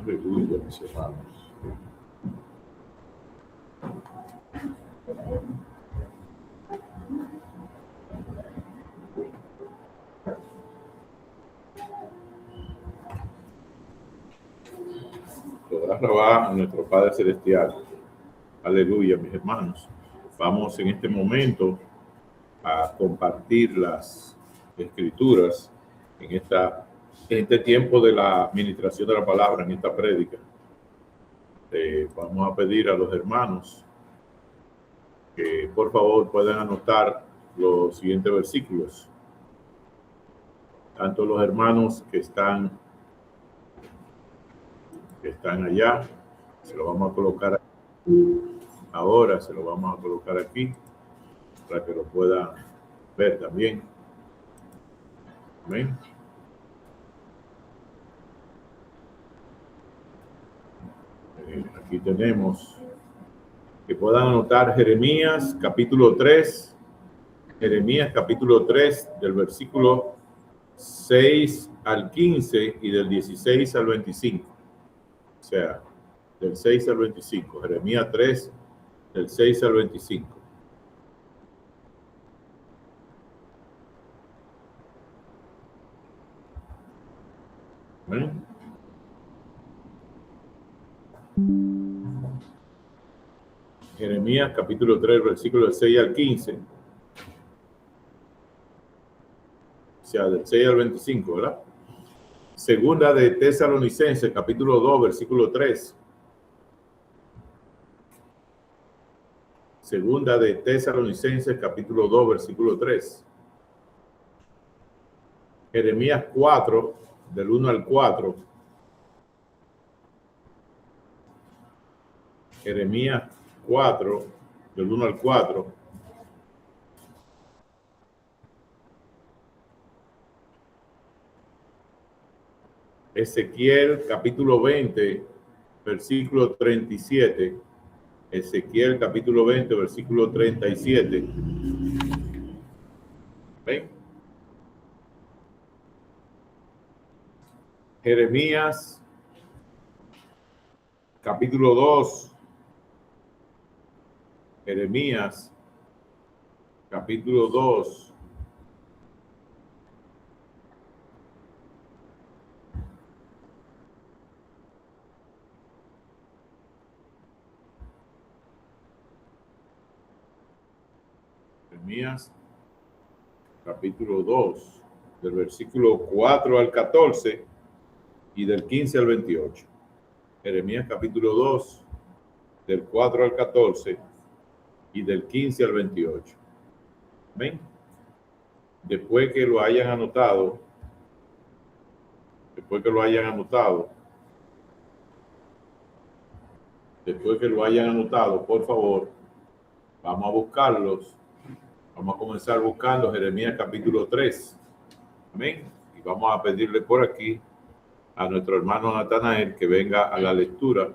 Aleluya, mis hermanos. Toda alabada a nuestro Padre Celestial. Aleluya, mis hermanos. Vamos en este momento a compartir las escrituras en este tiempo de la administración de la palabra, en esta prédica. Vamos a pedir a los hermanos que por favor puedan anotar los siguientes versículos. Tanto los hermanos que están allá, se lo vamos a colocar aquí. Ahora se lo vamos a colocar aquí para que lo puedan ver también. Amén. Aquí tenemos que puedan anotar Jeremías capítulo 3, Jeremías capítulo 3 del versículo 6 al 15 y del 16 al 25. O sea, del 6 al 25. Jeremías 3, del 6 al 25. ¿Ven? Jeremías capítulo 3, versículo del 6 al 15. O sea, del 6 al 25, ¿verdad? Segunda de Tesalonicenses, capítulo 2, versículo 3. Segunda de Tesalonicenses, capítulo 2, versículo 3. Jeremías 4, del 1 al 4. Jeremías 4, del 1 al 4. Ezequiel capítulo 20, versículo 37. Ezequiel capítulo 20, versículo 37. ¿Ven? Jeremías capítulo 2. Jeremías capítulo 2. Jeremías capítulo 2, del versículo 4 al 14 y del 15 al 28. Jeremías capítulo 2, del 4 al 14 y del 15 al 28. ¿Ven? Después que lo hayan anotado, por favor, vamos a buscarlos. Vamos a comenzar buscando Jeremías capítulo 3. Amén. Y vamos a pedirle por aquí a nuestro hermano Natanael que venga a la lectura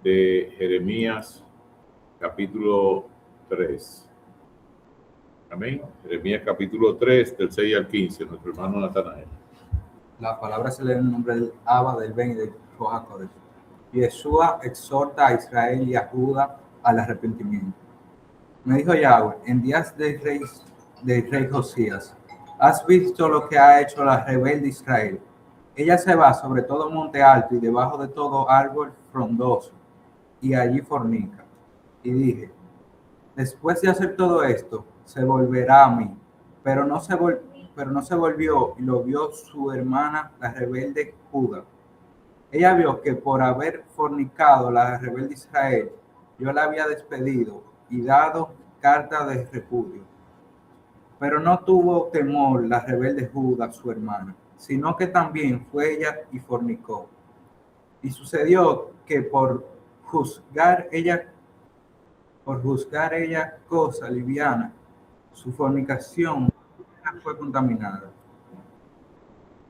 de Jeremías capítulo 3. Amén. Jeremías capítulo 3, del 6 al 15, nuestro hermano Natanael. La palabra se lee en el nombre del Abba, del Ben y del Ruach HaKodesh. Yeshua exhorta a Israel y a Judá al arrepentimiento. Me dijo Yahweh, en días del rey Josías, ¿has visto lo que ha hecho la rebelde Israel? Ella se va sobre todo monte alto y debajo de todo árbol frondoso, y allí fornica. Y dije, después de hacer todo esto, se volverá a mí, pero no se volvió, y lo vio su hermana, la rebelde Judá. Ella vio que por haber fornicado la rebelde Israel, yo la había despedido y dado carta de repudio. Pero no tuvo temor la rebelde Judá, su hermana, sino que también fue ella y fornicó. Y sucedió que por juzgar ella cosa liviana, su fornicación fue contaminada.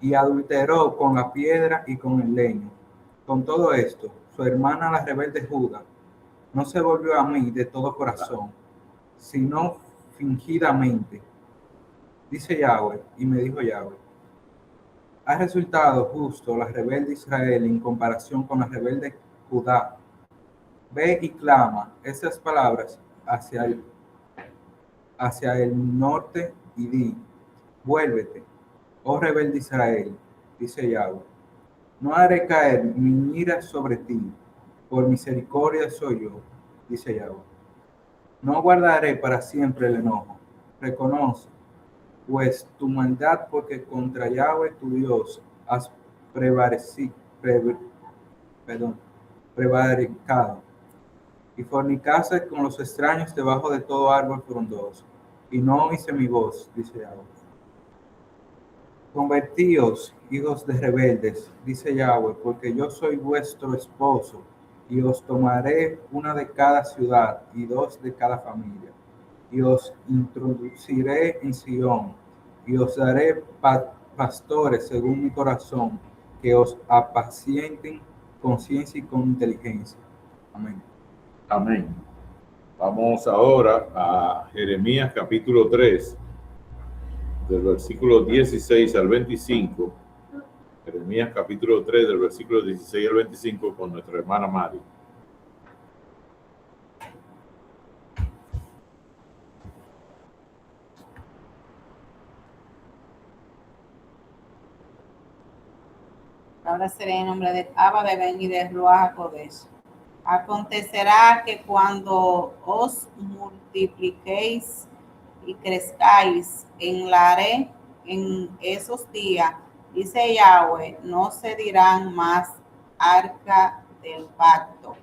Y adulteró con la piedra y con el leño. Con todo esto, su hermana la rebelde Judá no se volvió a mí de todo corazón, sino fingidamente. Dice Yahweh, y me dijo Yahweh, Ha resultado justo la rebelde Israel en comparación con la rebelde Judá. Ve y clama esas palabras hacia el norte y di, vuélvete, oh rebelde Israel, dice Yahweh. No haré caer mi ira sobre ti, por misericordia soy yo, dice Yahweh. No guardaré para siempre el enojo. Reconoce, pues, tu maldad, porque contra Yahweh tu Dios has prevaricado, y fornicaste con los extraños debajo de todo árbol frondoso, y no oíste mi voz, dice Yahweh. Convertíos, hijos de rebeldes, dice Yahweh, porque yo soy vuestro esposo, y os tomaré una de cada ciudad y dos de cada familia, y os introduciré en Sion, y os daré pastores según mi corazón, que os apacienten con ciencia y con inteligencia. Amén. Amén. Vamos ahora a Jeremías capítulo 3, del versículo 16 al 25. Jeremías capítulo 3, del versículo 16 al 25, con nuestra hermana Mari. Ahora seré en nombre de Abba, de Ben y de Ruach HaKodesh. Acontecerá que cuando os multipliquéis y crezcáis en esos días, dice Yahweh, no se dirán más arca del pacto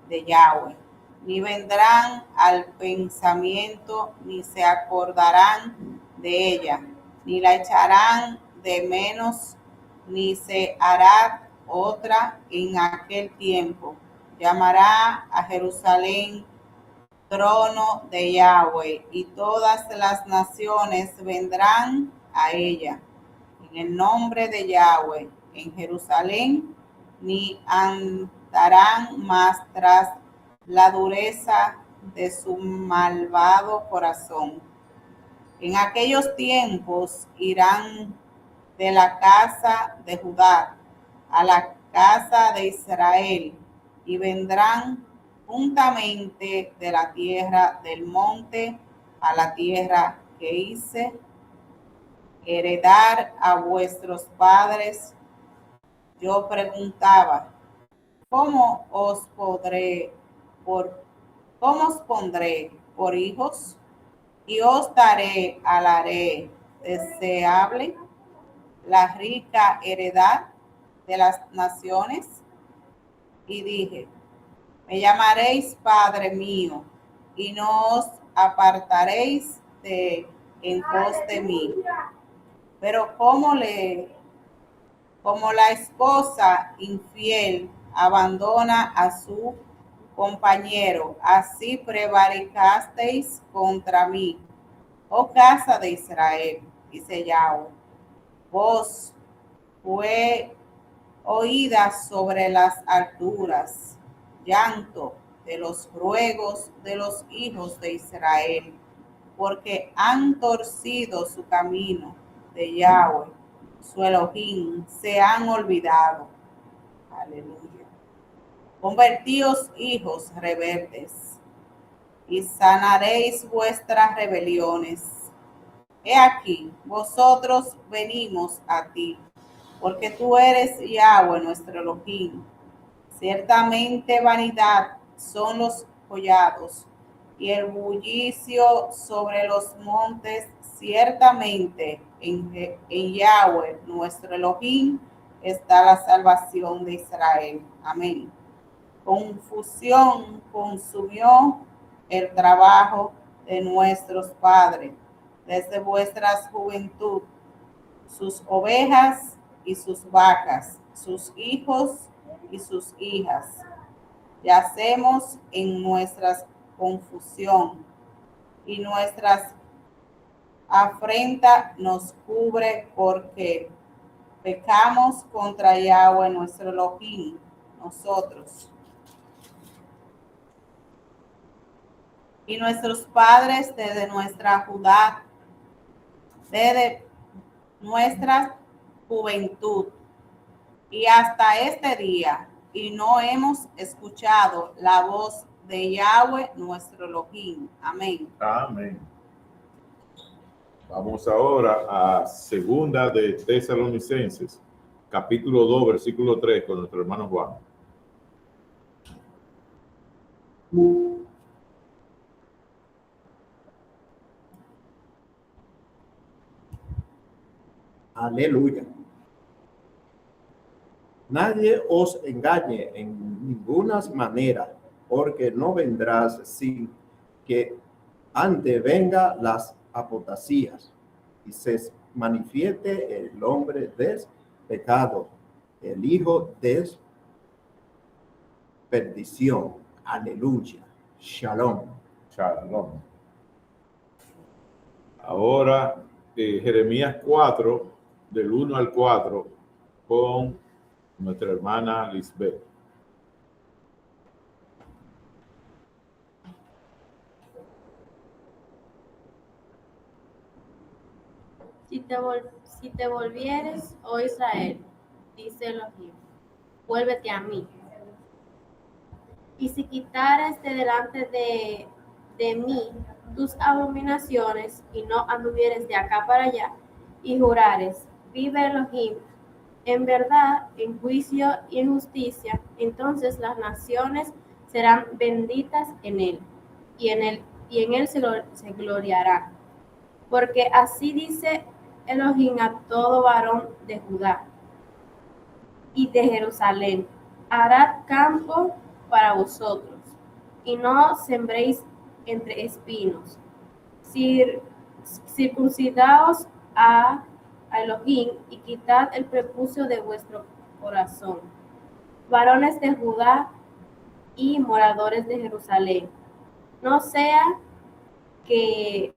de Yahweh, ni vendrán al pensamiento, ni se acordarán de ella, ni la echarán de menos, ni se hará otra en aquel tiempo. Llamará a Jerusalén trono de Yahweh, y todas las naciones vendrán a ella. En el nombre de Yahweh, en Jerusalén, ni andarán más tras la dureza de su malvado corazón. En aquellos tiempos irán de la casa de Judá a la casa de Israel, y vendrán juntamente de la tierra del monte a la tierra que hice heredar a vuestros padres. Yo preguntaba, ¿cómo os pondré por hijos? Y os daré al haré deseable la rica heredad de las naciones. Y dije, me llamaréis Padre mío, y no os apartaréis en pos de mí. Pero como la esposa infiel abandona a su compañero, así prevaricasteis contra mí, oh casa de Israel, dice Yahweh. Voz fue oída sobre las alturas, llanto de los ruegos de los hijos de Israel, porque han torcido su camino de Yahweh, su Elohim, se han olvidado. Aleluya. Convertíos, hijos rebeldes, y sanaréis vuestras rebeliones. He aquí, vosotros venimos a ti, porque tú eres Yahweh, nuestro Elohim. Ciertamente vanidad son los collados y el bullicio sobre los montes. Ciertamente en Yahweh, nuestro Elohim, está la salvación de Israel. Amén. Confusión consumió el trabajo de nuestros padres desde vuestras juventud, sus ovejas y sus vacas, sus hijos y sus hijas. Yacemos en nuestra confusión, y nuestras afrenta nos cubre, porque pecamos contra Yahweh, nuestro Elohim, nosotros. Y nuestros padres desde nuestra Judá, desde nuestras juventud y hasta este día, y no hemos escuchado la voz de Yahweh nuestro Elohim. Amén. Amén. Vamos ahora a segunda de Tesalonicenses, capítulo 2, versículo 3, con nuestro hermano Juan. Aleluya. Nadie os engañe en ninguna manera, porque no vendrás sin que antes venga las apotasías y se manifieste el hombre del pecado, el hijo de perdición. Aleluya. Shalom. Shalom. Ahora, Jeremías 4, del 1 al 4, con nuestra hermana Lisbeth. Si te volvieres, oh Israel, dice Elohim, vuélvete a mí. Y si quitares de delante de mí tus abominaciones y no anduvieres de acá para allá y jurares, vive Elohim, en verdad, en juicio y en justicia, entonces las naciones serán benditas en él, y en él se gloriarán. Porque así dice Elohim a todo varón de Judá y de Jerusalén: harad campo para vosotros, y no sembréis entre espinos. Circuncidaos a Elohim y quitad el prepucio de vuestro corazón, varones de Judá y moradores de Jerusalén. No sea que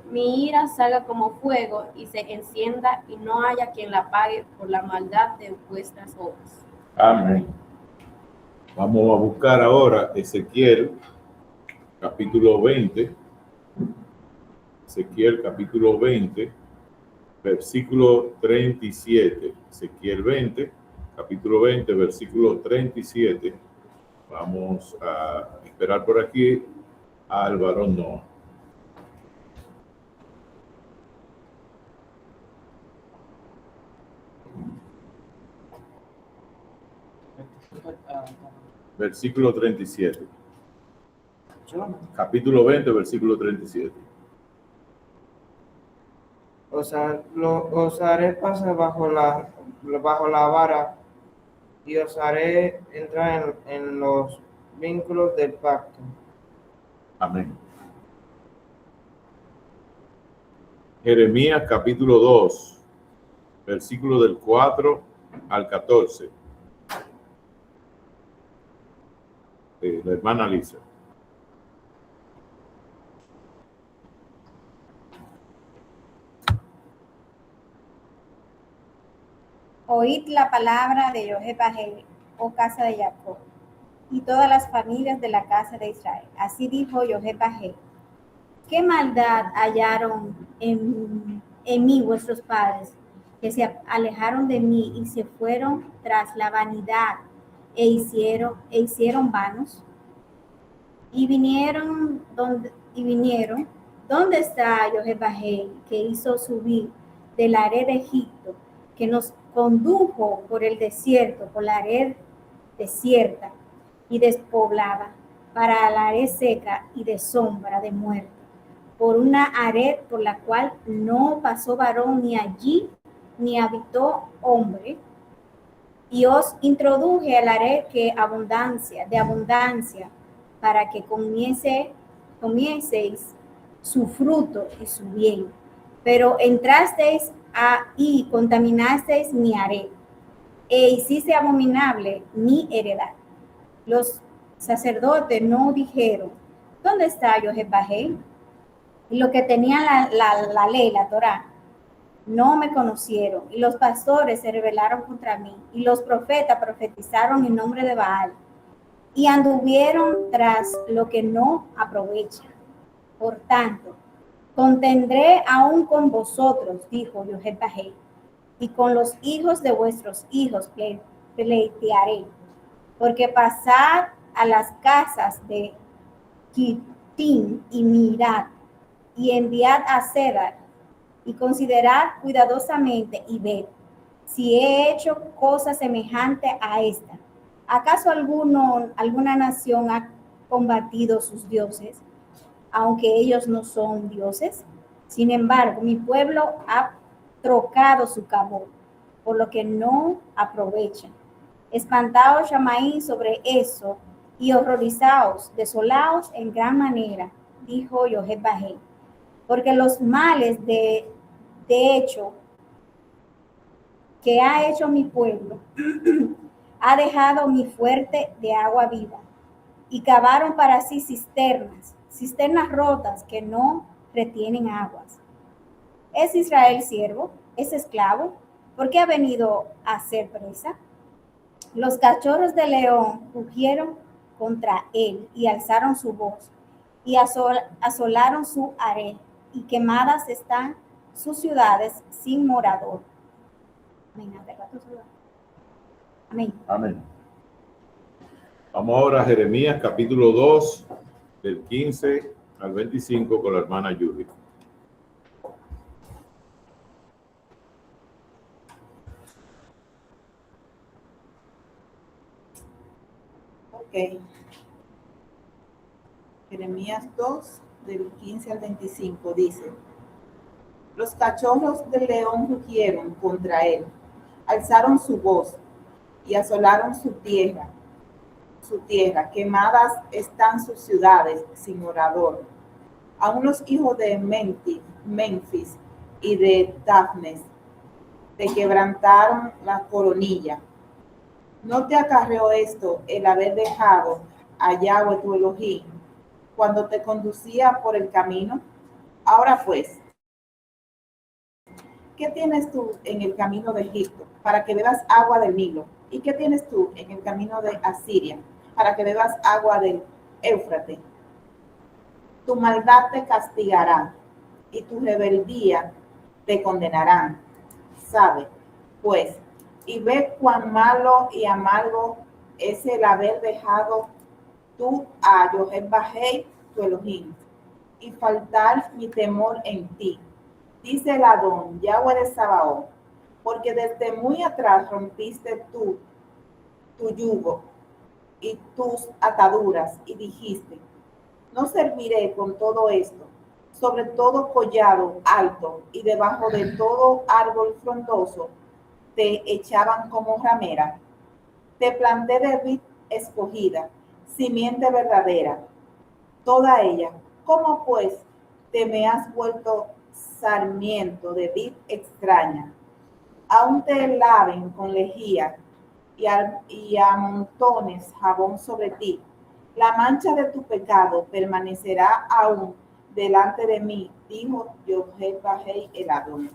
mi ira salga como fuego y se encienda y no haya quien la apague por la maldad de vuestras obras. Amén. Vamos a buscar ahora Ezequiel, capítulo 20. Ezequiel, capítulo 20, versículo 37. Ezequiel 20, capítulo 20, versículo 37. Vamos a esperar por aquí al varón Noah. Versículo 37. Capítulo 20, versículo 37. Os haré pasar bajo la vara y os haré entrar en los vínculos del pacto. Amén. Jeremías capítulo 2, versículo del 4 al 14. La hermana Lisa. Oíd la palabra de Jehová, oh casa de Jacob, y todas las familias de la casa de Israel. Así dijo Jehová: ¿qué maldad hallaron en mí vuestros padres, que se alejaron de mí y se fueron tras la vanidad e hicieron vanos? Y vinieron, ¿dónde está Jehová, que hizo subir de la arena de Egipto, que nos condujo por el desierto, por la arena desierta y despoblada, para la arena seca y de sombra de muerte, por una arena por la cual no pasó varón ni allí, ni habitó hombre? Y os introduje a la arena de abundancia, para que comieseis su fruto y su bien. Pero entrasteis y contaminasteis mi arena, e hiciste abominable mi heredad. Los sacerdotes no dijeron: ¿dónde está Jehová? Y los que tenían la ley, la Torá, no me conocieron. Y los pastores se rebelaron contra mí. Y los profetas profetizaron en nombre de Baal. Y anduvieron tras lo que no aprovecha. Por tanto, contendré aún con vosotros, dijo Jehová, y con los hijos de vuestros hijos pleitearé, porque pasad a las casas de Kittim y mirad, y enviad a Cedar, y considerad cuidadosamente y ved si he hecho cosa semejante a esta. ¿Acaso alguna nación ha combatido sus dioses, aunque ellos no son dioses? Sin embargo, mi pueblo ha trocado su cabo, por lo que no aprovechan. Espantaos, Shamaí, sobre eso, y horrorizaos, desolaos en gran manera, dijo Yoheb-Bahei, porque los males de hecho que ha hecho mi pueblo ha dejado mi fuerte de agua viva, y cavaron para sí cisternas rotas que no retienen aguas. ¿Es Israel siervo? ¿Es esclavo? ¿Por qué ha venido a ser presa? Los cachorros de león rugieron contra él y alzaron su voz, y asolaron su harén, y quemadas están sus ciudades sin morador. Amén. Amén. Amén. Vamos ahora a Jeremías capítulo 2, del 15 al 25 con la hermana Judy. Ok. Jeremías 2, del 15 al 25, dice: Los cachorros del león rugieron contra él, alzaron su voz y asolaron su tierra, quemadas están sus ciudades sin morador. Aún los hijos de Memphis y de Tafnes te quebrantaron la coronilla. ¿No te acarreó esto el haber dejado a Yahweh tu Elohim cuando te conducía por el camino? Ahora pues, ¿qué tienes tú en el camino de Egipto para que bebas agua del Nilo? ¿Y qué tienes tú en el camino de Asiria para que bebas agua del Éufrates? Tu maldad te castigará y tu rebeldía te condenarán. Sabe, pues, y ve cuán malo y amargo es el haber dejado tú a Yoheb-Bahei, tu Elohim, y faltar mi temor en ti, dice el Adón, Yahweh de Sabaoth, porque desde muy atrás rompiste tú tu yugo y tus ataduras, y dijiste: no serviré con todo esto, sobre todo collado alto y debajo de todo árbol frondoso te echaban como ramera. Te planté de vid escogida, simiente verdadera, toda ella. ¿Cómo pues te me has vuelto sarmiento de vid extraña? Aún te laven con lejía y amontones jabón sobre ti. La mancha de tu pecado permanecerá aún delante de mí, dijo Yoheb-Bahei el Adón.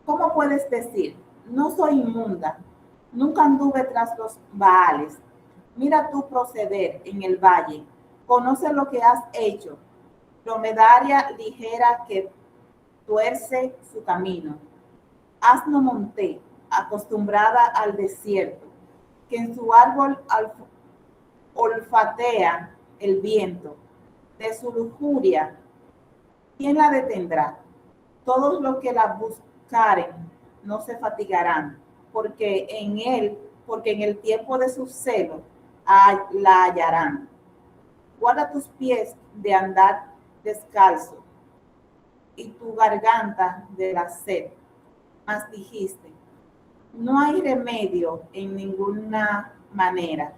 ¿Cómo puedes decir: no soy inmunda, nunca anduve tras los Baales? Mira tu proceder en el valle, conoce lo que has hecho, dromedaria ligera que tuerce su camino, asno monté, acostumbrada al desierto, que en su árbol olfatea el viento. De su lujuria, ¿quién la detendrá? Todos los que la buscaren no se fatigarán, porque en el tiempo de su celo la hallarán. Guarda tus pies de andar descalzo y tu garganta de la sed. Mas dijiste: no hay remedio en ninguna manera,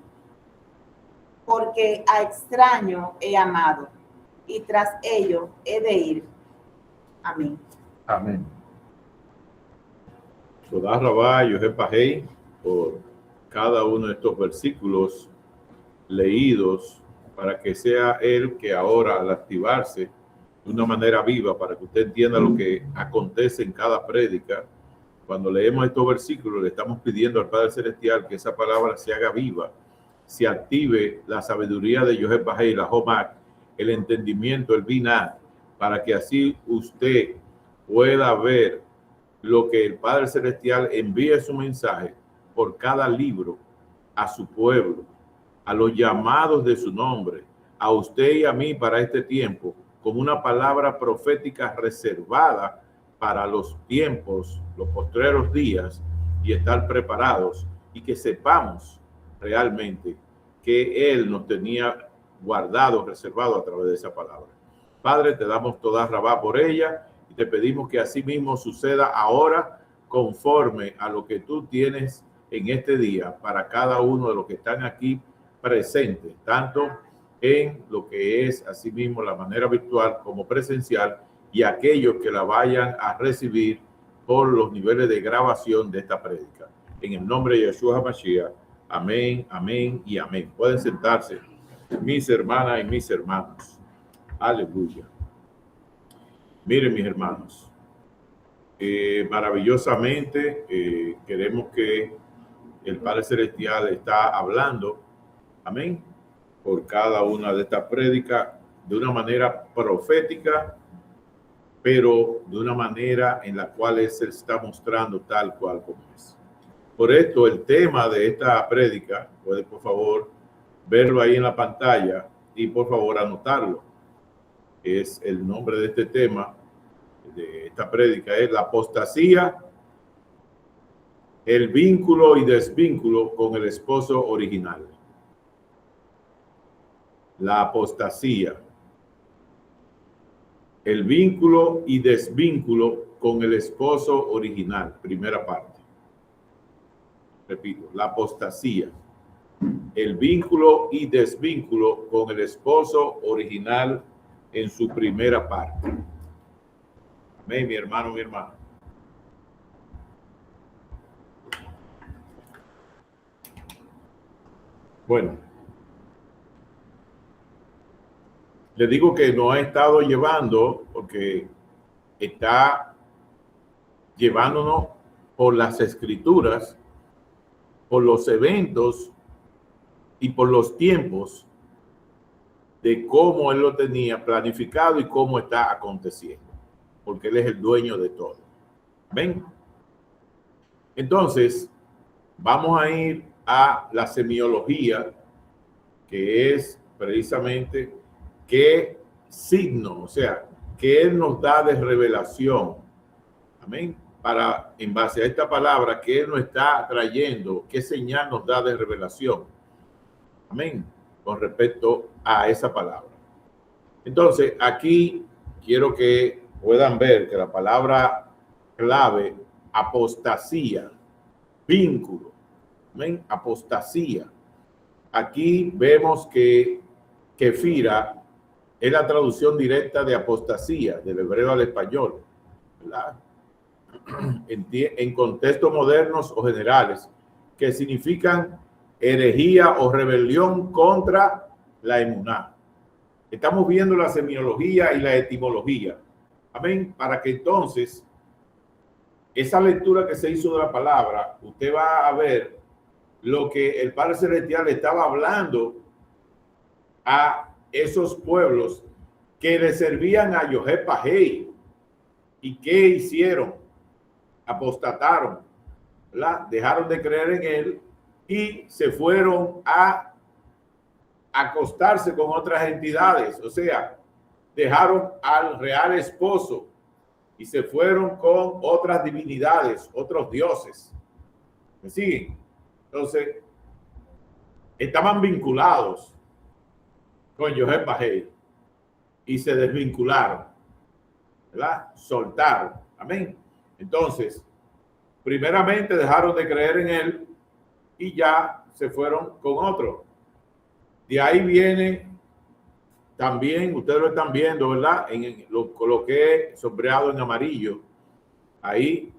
porque a extraño he amado, y tras ello he de ir. Amén. Amén. Toda Rabá Yoheb-Bahei por cada uno de estos versículos leídos, para que sea él que ahora, al activarse de una manera viva, para que usted entienda lo que acontece en cada prédica. Cuando leemos estos versículos, le estamos pidiendo al Padre Celestial que esa palabra se haga viva, se active la sabiduría de Yoheb-Bahei, la Jomak, el entendimiento, el Binah, para que así usted pueda ver lo que el Padre Celestial envía su mensaje por cada libro a su pueblo, a los llamados de su nombre, a usted y a mí para este tiempo, como una palabra profética reservada para los tiempos, los postreros días, y estar preparados y que sepamos realmente que Él nos tenía guardado, reservado a través de esa palabra. Padre, te damos toda rabá por ella y te pedimos que así mismo suceda ahora conforme a lo que tú tienes en este día para cada uno de los que están aquí presentes, tanto en lo que es asimismo la manera virtual como presencial, y aquellos que la vayan a recibir por los niveles de grabación de esta prédica. En el nombre de Yeshua HaMashiach, amén, amén y amén. Pueden sentarse, mis hermanas y mis hermanos. Aleluya. Miren, mis hermanos, maravillosamente queremos que el Padre Celestial está hablando, amén, por cada una de estas prédicas de una manera profética, pero de una manera en la cual Él se está mostrando tal cual como es. Por esto, el tema de esta prédica, puede por favor verlo ahí en la pantalla y por favor anotarlo. Es el nombre de este tema, de esta prédica, es la apostasía, el vínculo y desvínculo con el esposo original. La apostasía, el vínculo y desvínculo con el esposo original, primera parte. Repito, la apostasía, el vínculo y desvínculo con el esposo original en su primera parte. Amén, mi hermano, mi hermana. Bueno, le digo que nos ha estado llevando, porque está llevándonos por las escrituras, por los eventos y por los tiempos de cómo Él lo tenía planificado y cómo está aconteciendo, porque Él es el dueño de todo. ¿Ven? Entonces, vamos a ir a la semiología, que es precisamente qué signo, o sea, que Él nos da de revelación. Amén. Para, en base a esta palabra que Él nos está trayendo, qué señal nos da de revelación. Amén. Con respecto a esa palabra. Entonces, aquí quiero que puedan ver que la palabra clave, apostasía, vínculo, amén, apostasía. Aquí vemos que kefira es la traducción directa de apostasía, del hebreo al español, ¿verdad? En contextos modernos o generales, que significan herejía o rebelión contra la emuná. Estamos viendo la semiología y la etimología. Amén. Para que entonces, esa lectura que se hizo de la palabra, usted va a ver lo que el Padre Celestial estaba hablando a esos pueblos que le servían a Yohepahei. ¿Y qué hicieron? Apostataron, ¿verdad? Dejaron de creer en Él y se fueron a acostarse con otras entidades, o sea, dejaron al real esposo y se fueron con otras divinidades, otros dioses. ¿Me siguen? Entonces, estaban vinculados con Yohepahei y se desvincularon, ¿verdad? Soltaron. Amén. Entonces, primeramente dejaron de creer en Él y ya se fueron con otro. De ahí viene también, ustedes lo están viendo, ¿verdad? Lo coloqué sombreado en amarillo. Ahí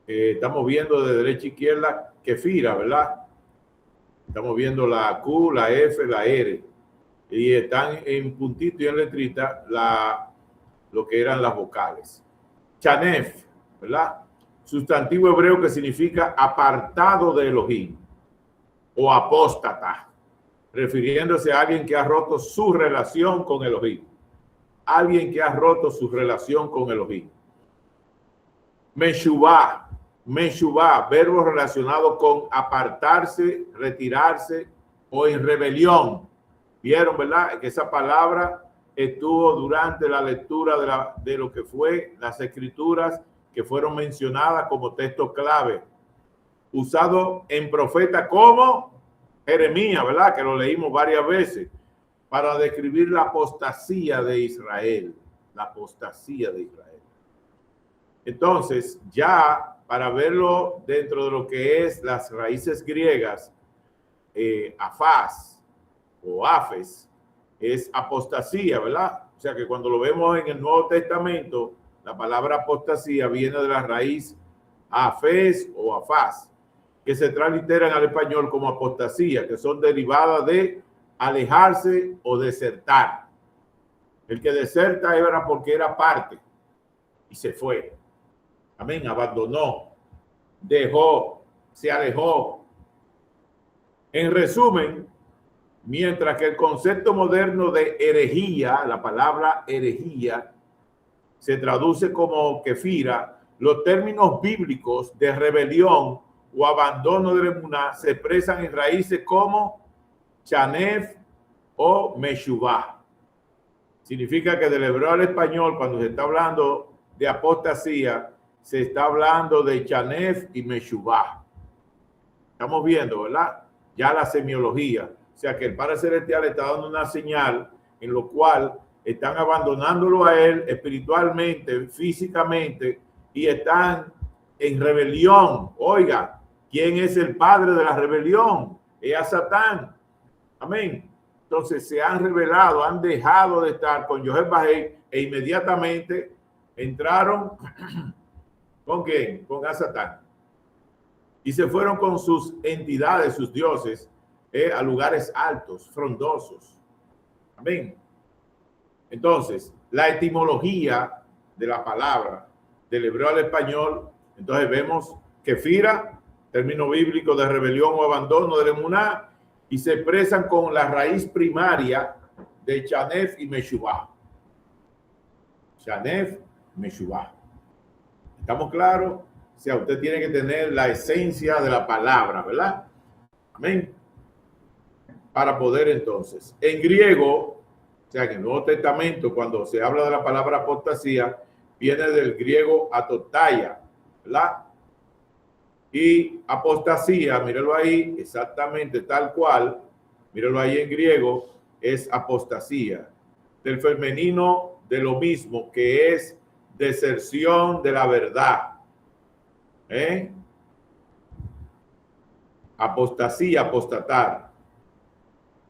estamos viendo de derecha a izquierda kefira, ¿verdad? Estamos viendo la Q, la F, la R. Y están en puntito y en letrita lo que eran las vocales. Chanef, ¿verdad? Sustantivo hebreo que significa apartado de Elohim o apóstata, refiriéndose a alguien que ha roto su relación con Elohim. Alguien que ha roto su relación con Elohim. Meshuvah, verbo relacionado con apartarse, retirarse o en rebelión. Vieron, ¿verdad? Que esa palabra estuvo durante la lectura de lo que fue las escrituras que fueron mencionadas como texto clave, usado en profetas como Jeremías, ¿verdad? Que lo leímos varias veces para describir la apostasía de Israel, la apostasía de Israel. Entonces, ya para verlo dentro de lo que es las raíces griegas, afaz o afes es apostasía, ¿verdad? O sea que cuando lo vemos en el Nuevo Testamento, la palabra apostasía viene de la raíz afes o afaz, que se transliteran al español como apostasía, que son derivadas de alejarse o desertar. El que deserta era porque era parte y se fue. Amén, abandonó, dejó, se alejó. En resumen, mientras que el concepto moderno de herejía, la palabra herejía, se traduce como kefira, los términos bíblicos de rebelión o abandono de la emuná se expresan en raíces como chanef o meshuvah. Significa que del hebreo al español, cuando se está hablando de apostasía, se está hablando de chanef y meshuvah. Estamos viendo, ¿verdad? Ya la semiología. O sea que el Padre Celestial está dando una señal en lo cual están abandonándolo a él espiritualmente, físicamente, y están en rebelión. Oiga, ¿quién es el padre de la rebelión? Es a Satán. Amén. Entonces se han rebelado, han dejado de estar con Yahweh Bahei e inmediatamente entraron ¿con quién? Con a Satán. Y se fueron con sus entidades, sus dioses, a lugares altos, frondosos. Amén. Entonces, la etimología de la palabra del hebreo al español, entonces vemos kefira, término bíblico de rebelión o abandono de la emuná, y se expresan con la raíz primaria de chanef y meshuvah. Chanef, meshuvah. ¿Estamos claros? O sea, usted tiene que tener la esencia de la palabra, ¿verdad? Amén. Para poder entonces, en griego, o sea, en el Nuevo Testamento, cuando se habla de la palabra apostasía, viene del griego atotaya, ¿verdad? Y apostasía, míralo ahí, exactamente tal cual, míralo ahí en griego, es apostasía. Del femenino de lo mismo, que es deserción de la verdad. Apostasía, apostatar.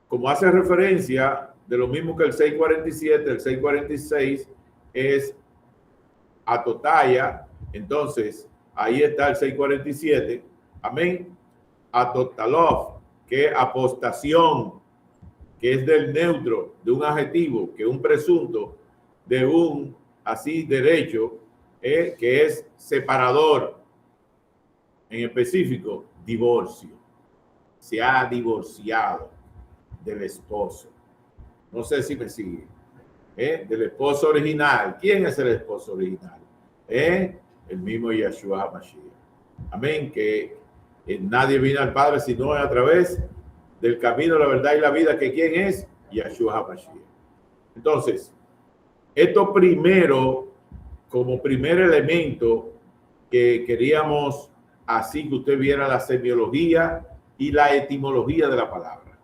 Como hace referencia de lo mismo que el 647, el 646 es atotaya, entonces ahí está el 647, amén, atotalov, que es apostación, que es del neutro, de un adjetivo, que es un presunto, de un así derecho, que es separador, en específico, divorcio. Se ha divorciado del esposo. No sé si me sigue. Del esposo original. ¿Quién es el esposo original? El mismo Yeshua HaMashiach. Amén. Que nadie vino al Padre sino a través del camino, la verdad y la vida. ¿Que quién es? Yeshua HaMashiach. Entonces, esto primero, como primer elemento que queríamos así que usted viera la semiología y la etimología de la palabra,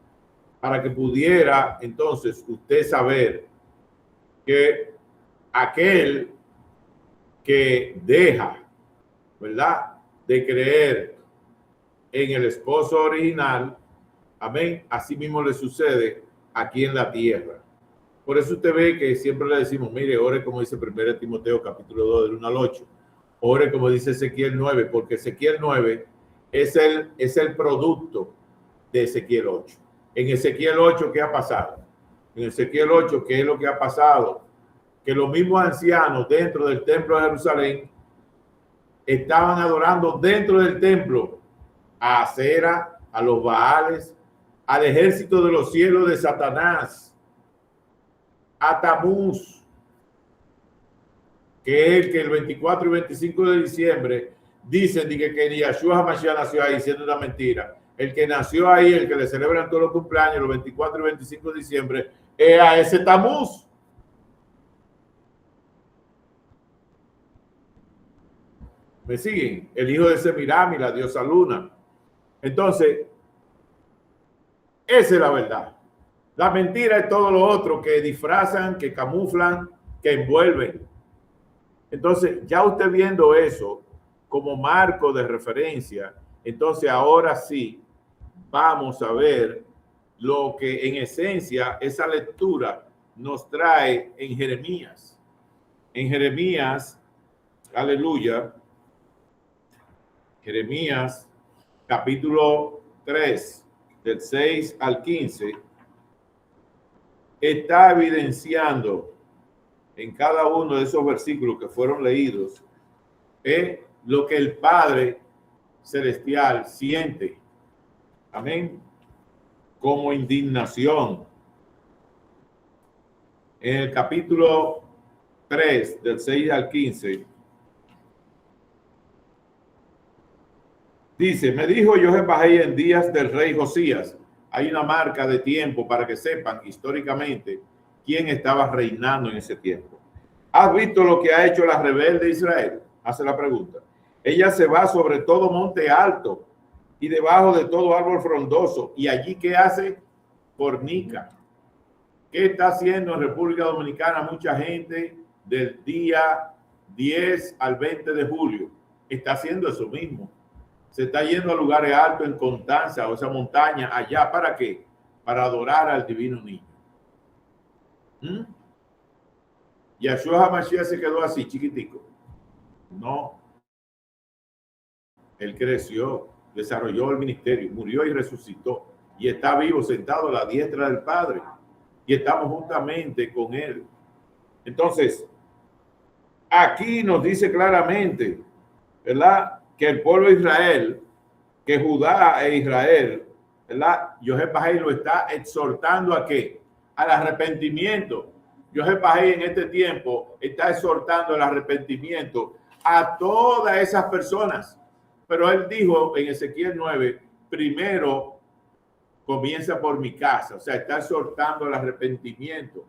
para que pudiera entonces usted saber que aquel que deja, ¿verdad?, de creer en el esposo original, amén, así mismo le sucede aquí en la tierra. Por eso usted ve que siempre le decimos, mire, ore como dice 1 Timoteo capítulo 2 del 1 al 8. Ore como dice Ezequiel 9, porque Ezequiel 9 es el producto de Ezequiel 8. En Ezequiel 8, ¿qué ha pasado? En Ezequiel 8, ¿qué es lo que ha pasado? Que los mismos ancianos dentro del templo de Jerusalén estaban adorando dentro del templo a Acera, a los Baales, al ejército de los cielos de Satanás, a Tamuz. que es el que el 24 y 25 de diciembre dicen que Yahshua HaMashiach nació ahí, siendo una mentira. El que nació ahí, el que le celebran todos los cumpleaños, los 24 y 25 de diciembre, es a ese Tamuz. ¿Me siguen? El hijo de Semirami, la diosa Luna. Entonces, esa es la verdad. La mentira es todo lo otro que disfrazan, que camuflan, que envuelven. Entonces, ya usted viendo eso como marco de referencia, entonces ahora sí vamos a ver lo que en esencia esa lectura nos trae en Jeremías. En Jeremías, aleluya, Jeremías capítulo 3, del 6 al 15, está evidenciando en cada uno de esos versículos que fueron leídos lo que el Padre Celestial siente. Amén. Como indignación. En el capítulo 3, del 6 al 15, dice, me dijo José en días del rey Josías. Hay una marca de tiempo para que sepan históricamente quién estaba reinando en ese tiempo. ¿Has visto lo que ha hecho la rebelde Israel? Hace la pregunta. Ella se va sobre todo monte alto y debajo de todo árbol frondoso. ¿Y allí qué hace? Fornica. ¿Qué está haciendo en República Dominicana mucha gente del día 10 al 20 de julio? Está haciendo eso mismo. Se está yendo a lugares altos en Constanza o esa montaña allá. ¿Para qué? Para adorar al divino niño. Yahshua HaMashiach se quedó así, chiquitico. No. Él creció, desarrolló el ministerio, murió y resucitó. Y está vivo, sentado a la diestra del Padre. Y estamos juntamente con Él. Entonces, aquí nos dice claramente, ¿verdad?, que el pueblo de Israel, que Judá e Israel, ¿verdad?, José Pajay lo está exhortando ¿a qué? Al arrepentimiento. José Pajay en este tiempo está exhortando al arrepentimiento a todas esas personas. Pero él dijo en Ezequiel 9, primero comienza por mi casa. O sea, está exhortando al arrepentimiento.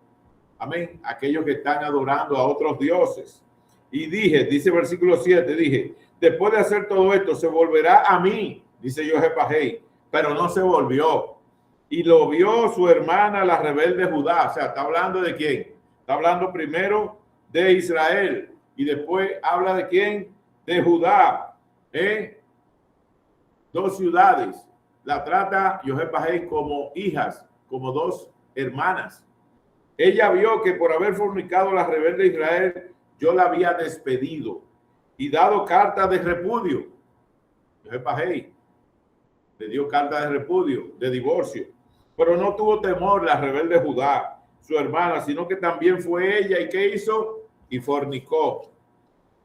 Amén. Aquellos que están adorando a otros dioses. Y dice versículo 7, dije, después de hacer todo esto, se volverá a mí, dice José Pajay, pero no se volvió. Y lo vio su hermana, la rebelde Judá. O sea, está hablando de quién. Está hablando primero de Israel y después habla de quién, de Judá. Dos ciudades. La trata José Pajay como hijas, como dos hermanas. Ella vio que por haber fornicado la rebelde Israel, yo la había despedido y dado carta de repudio. José Pajay le dio carta de repudio, de divorcio, pero no tuvo temor la rebelde Judá, su hermana, sino que también fue ella. ¿Y qué hizo? Y fornicó.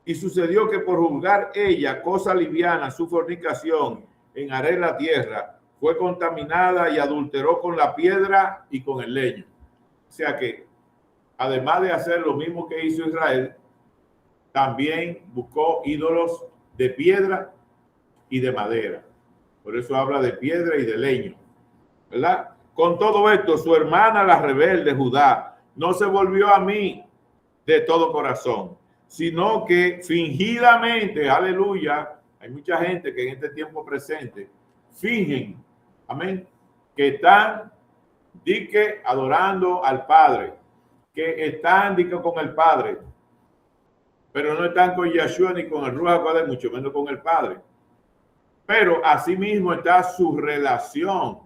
Y sucedió que por juzgar ella cosa liviana su fornicación en Haré la tierra, fue contaminada y adulteró con la piedra y con el leño. O sea que, además de hacer lo mismo que hizo Israel, también buscó ídolos de piedra y de madera. Por eso habla de piedra y de leño, ¿verdad? Con todo esto, su hermana, la rebelde Judá, no se volvió a mí de todo corazón, sino que fingidamente, aleluya, hay mucha gente que en este tiempo presente fingen, amén, que están adorando al Padre, que están con el Padre, pero no están con Yahshua ni con el Ruach HaKodesh, mucho menos con el Padre. Pero asimismo está su relación,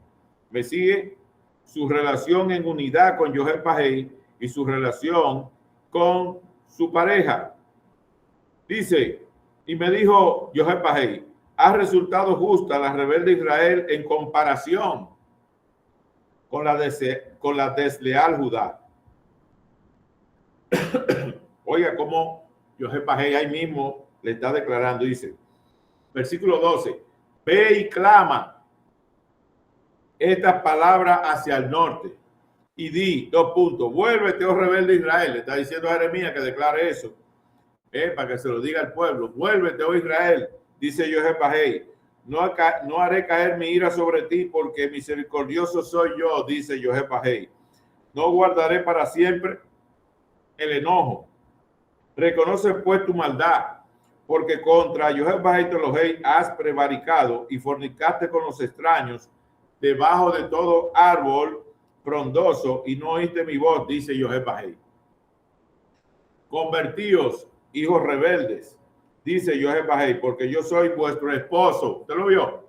¿me sigue? Su relación en unidad con José Pajay y su relación con su pareja. Dice, y me dijo José Pajay, ha resultado justa la rebelde Israel en comparación con la desleal Judá. Oiga cómo José Pajay ahí mismo le está declarando, dice, versículo 12, ve y clama estas palabras hacia el norte y di, vuélvete, oh rebelde Israel. Le está diciendo a Jeremías que declare eso. para que se lo diga al pueblo. Vuélvete, oh Israel, dice Jehová. No haré caer mi ira sobre ti, porque misericordioso soy yo, dice Jehová. No guardaré para siempre el enojo. Reconoce pues tu maldad, porque contra Jehová Elohim has prevaricado y fornicaste con los extraños debajo de todo árbol frondoso y no oíste mi voz, dice Jehová. Convertíos, hijos rebeldes, dice Jehová, porque yo soy vuestro esposo. ¿Usted lo vio?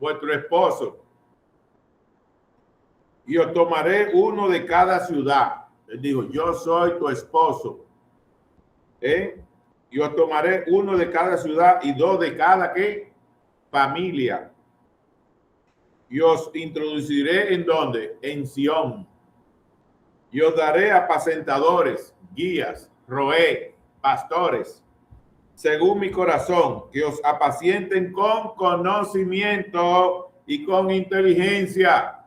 Vuestro esposo. Y os tomaré uno de cada ciudad. Él dijo, yo soy tu esposo. Y os tomaré uno de cada ciudad y dos de cada ¿qué? Familia. Y os introduciré en ¿dónde? En Sión. Y os daré apacentadores, guías, roé, pastores, según mi corazón, que os apacienten con conocimiento y con inteligencia.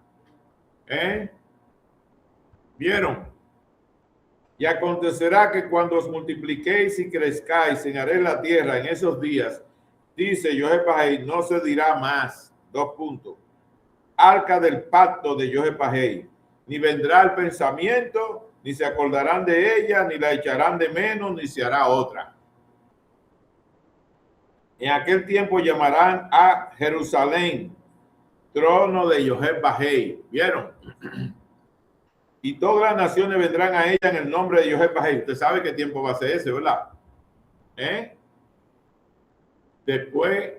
¿Vieron? Y acontecerá que cuando os multipliquéis y crezcáis, enharé la tierra en esos días, dice Jehová, no se dirá más. 2 puntos. Arca del pacto de Jehová, ni vendrá el pensamiento, ni se acordarán de ella, ni la echarán de menos, ni se hará otra. En aquel tiempo llamarán a Jerusalén trono de Jehová. ¿Vieron? Y todas las naciones vendrán a ella en el nombre de Jehová. Usted sabe qué tiempo va a ser ese, ¿verdad? Después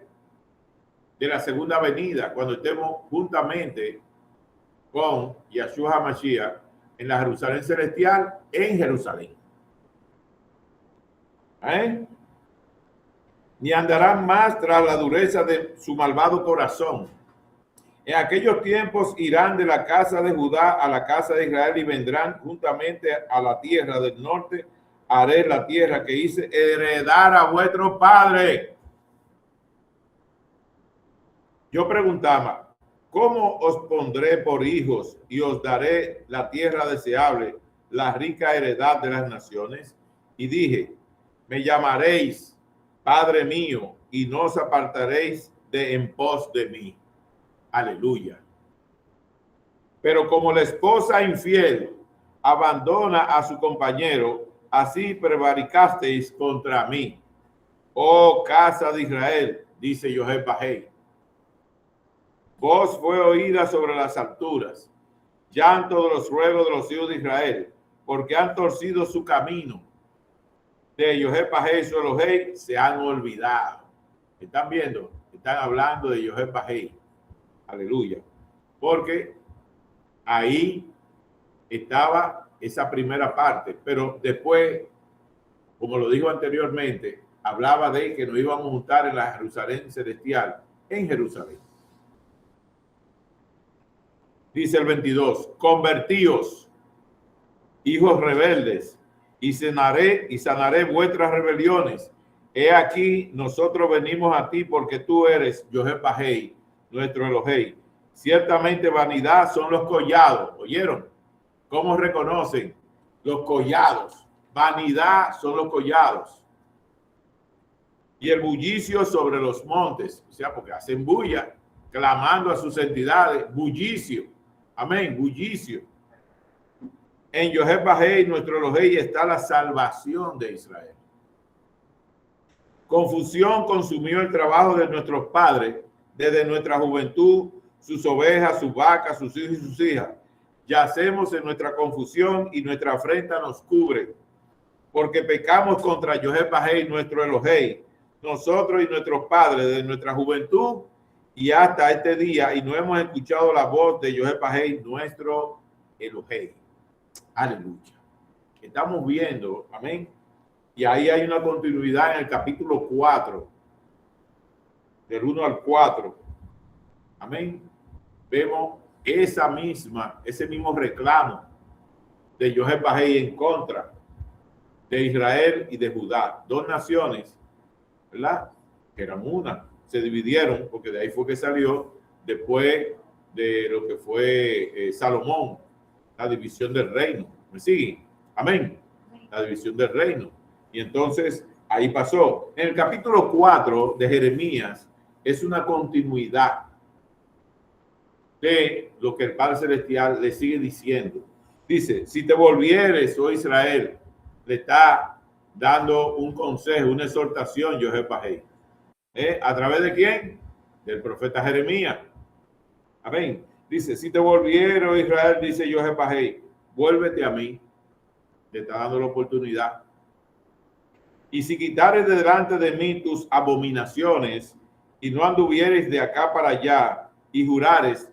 de la segunda venida, cuando estemos juntamente con Yahshua HaMashiach en la Jerusalén celestial, en Jerusalén. Ni andarán más tras la dureza de su malvado corazón. En aquellos tiempos irán de la casa de Judá a la casa de Israel y vendrán juntamente a la tierra del norte. Haré la tierra que hice heredar a vuestros padres. Yo preguntaba, ¿cómo os pondré por hijos y os daré la tierra deseable, la rica heredad de las naciones? Y dije, me llamaréis Padre mío y no os apartaréis de en pos de mí. Aleluya. Pero como la esposa infiel abandona a su compañero, así prevaricasteis contra mí, oh casa de Israel, dice Jehová. Voz fue oída sobre las alturas, llanto de los ruegos de los hijos de Israel, porque han torcido su camino. De Jehová su Elohim se han olvidado. ¿Están viendo? Están hablando de Jehová. Aleluya. Porque ahí estaba esa primera parte, pero después, como lo dijo anteriormente, hablaba de que nos íbamos a juntar en la Jerusalén celestial, en Jerusalén. Dice el 22, convertíos, hijos rebeldes, y sanaré vuestras rebeliones. He aquí, nosotros venimos a ti porque tú eres Jehová, nuestro Elohim. Ciertamente vanidad son los collados. ¿Oyeron? ¿Cómo reconocen? Los collados. Vanidad son los collados. Y el bullicio sobre los montes. O sea, porque hacen bulla, clamando a sus entidades. Bullicio. Amén, bullicio. En Jehová, nuestro Elohim, está la salvación de Israel. Confusión consumió el trabajo de nuestros padres desde nuestra juventud, sus ovejas, sus vacas, sus hijos y sus hijas. Yacemos en nuestra confusión y nuestra afrenta nos cubre, porque pecamos contra Jehová, nuestro Elohim, nosotros y nuestros padres desde nuestra juventud y hasta este día, y no hemos escuchado la voz de Jehová, nuestro Elohim. Aleluya. Estamos viendo, amén. Y ahí hay una continuidad en el capítulo 4, del 1 al 4. Amén. Vemos ese mismo reclamo de Jehová en contra de Israel y de Judá. 2 naciones, ¿verdad? Que eran una. Se dividieron porque de ahí fue que salió después de lo que fue Salomón, la división del reino. ¿Me siguen? Amén. La división del reino. Y entonces ahí pasó. En el capítulo 4 de Jeremías es una continuidad de lo que el Padre Celestial le sigue diciendo. Dice, si te volvieres, oh Israel, le está dando un consejo, una exhortación, Jehová. ¿A través de quién? Del profeta Jeremías. Amén. Dice, si te volvieres, oh Israel, dice Jehová, vuélvete a mí. Le está dando la oportunidad. Y si quitares de delante de mí tus abominaciones y no anduvieres de acá para allá y jurares,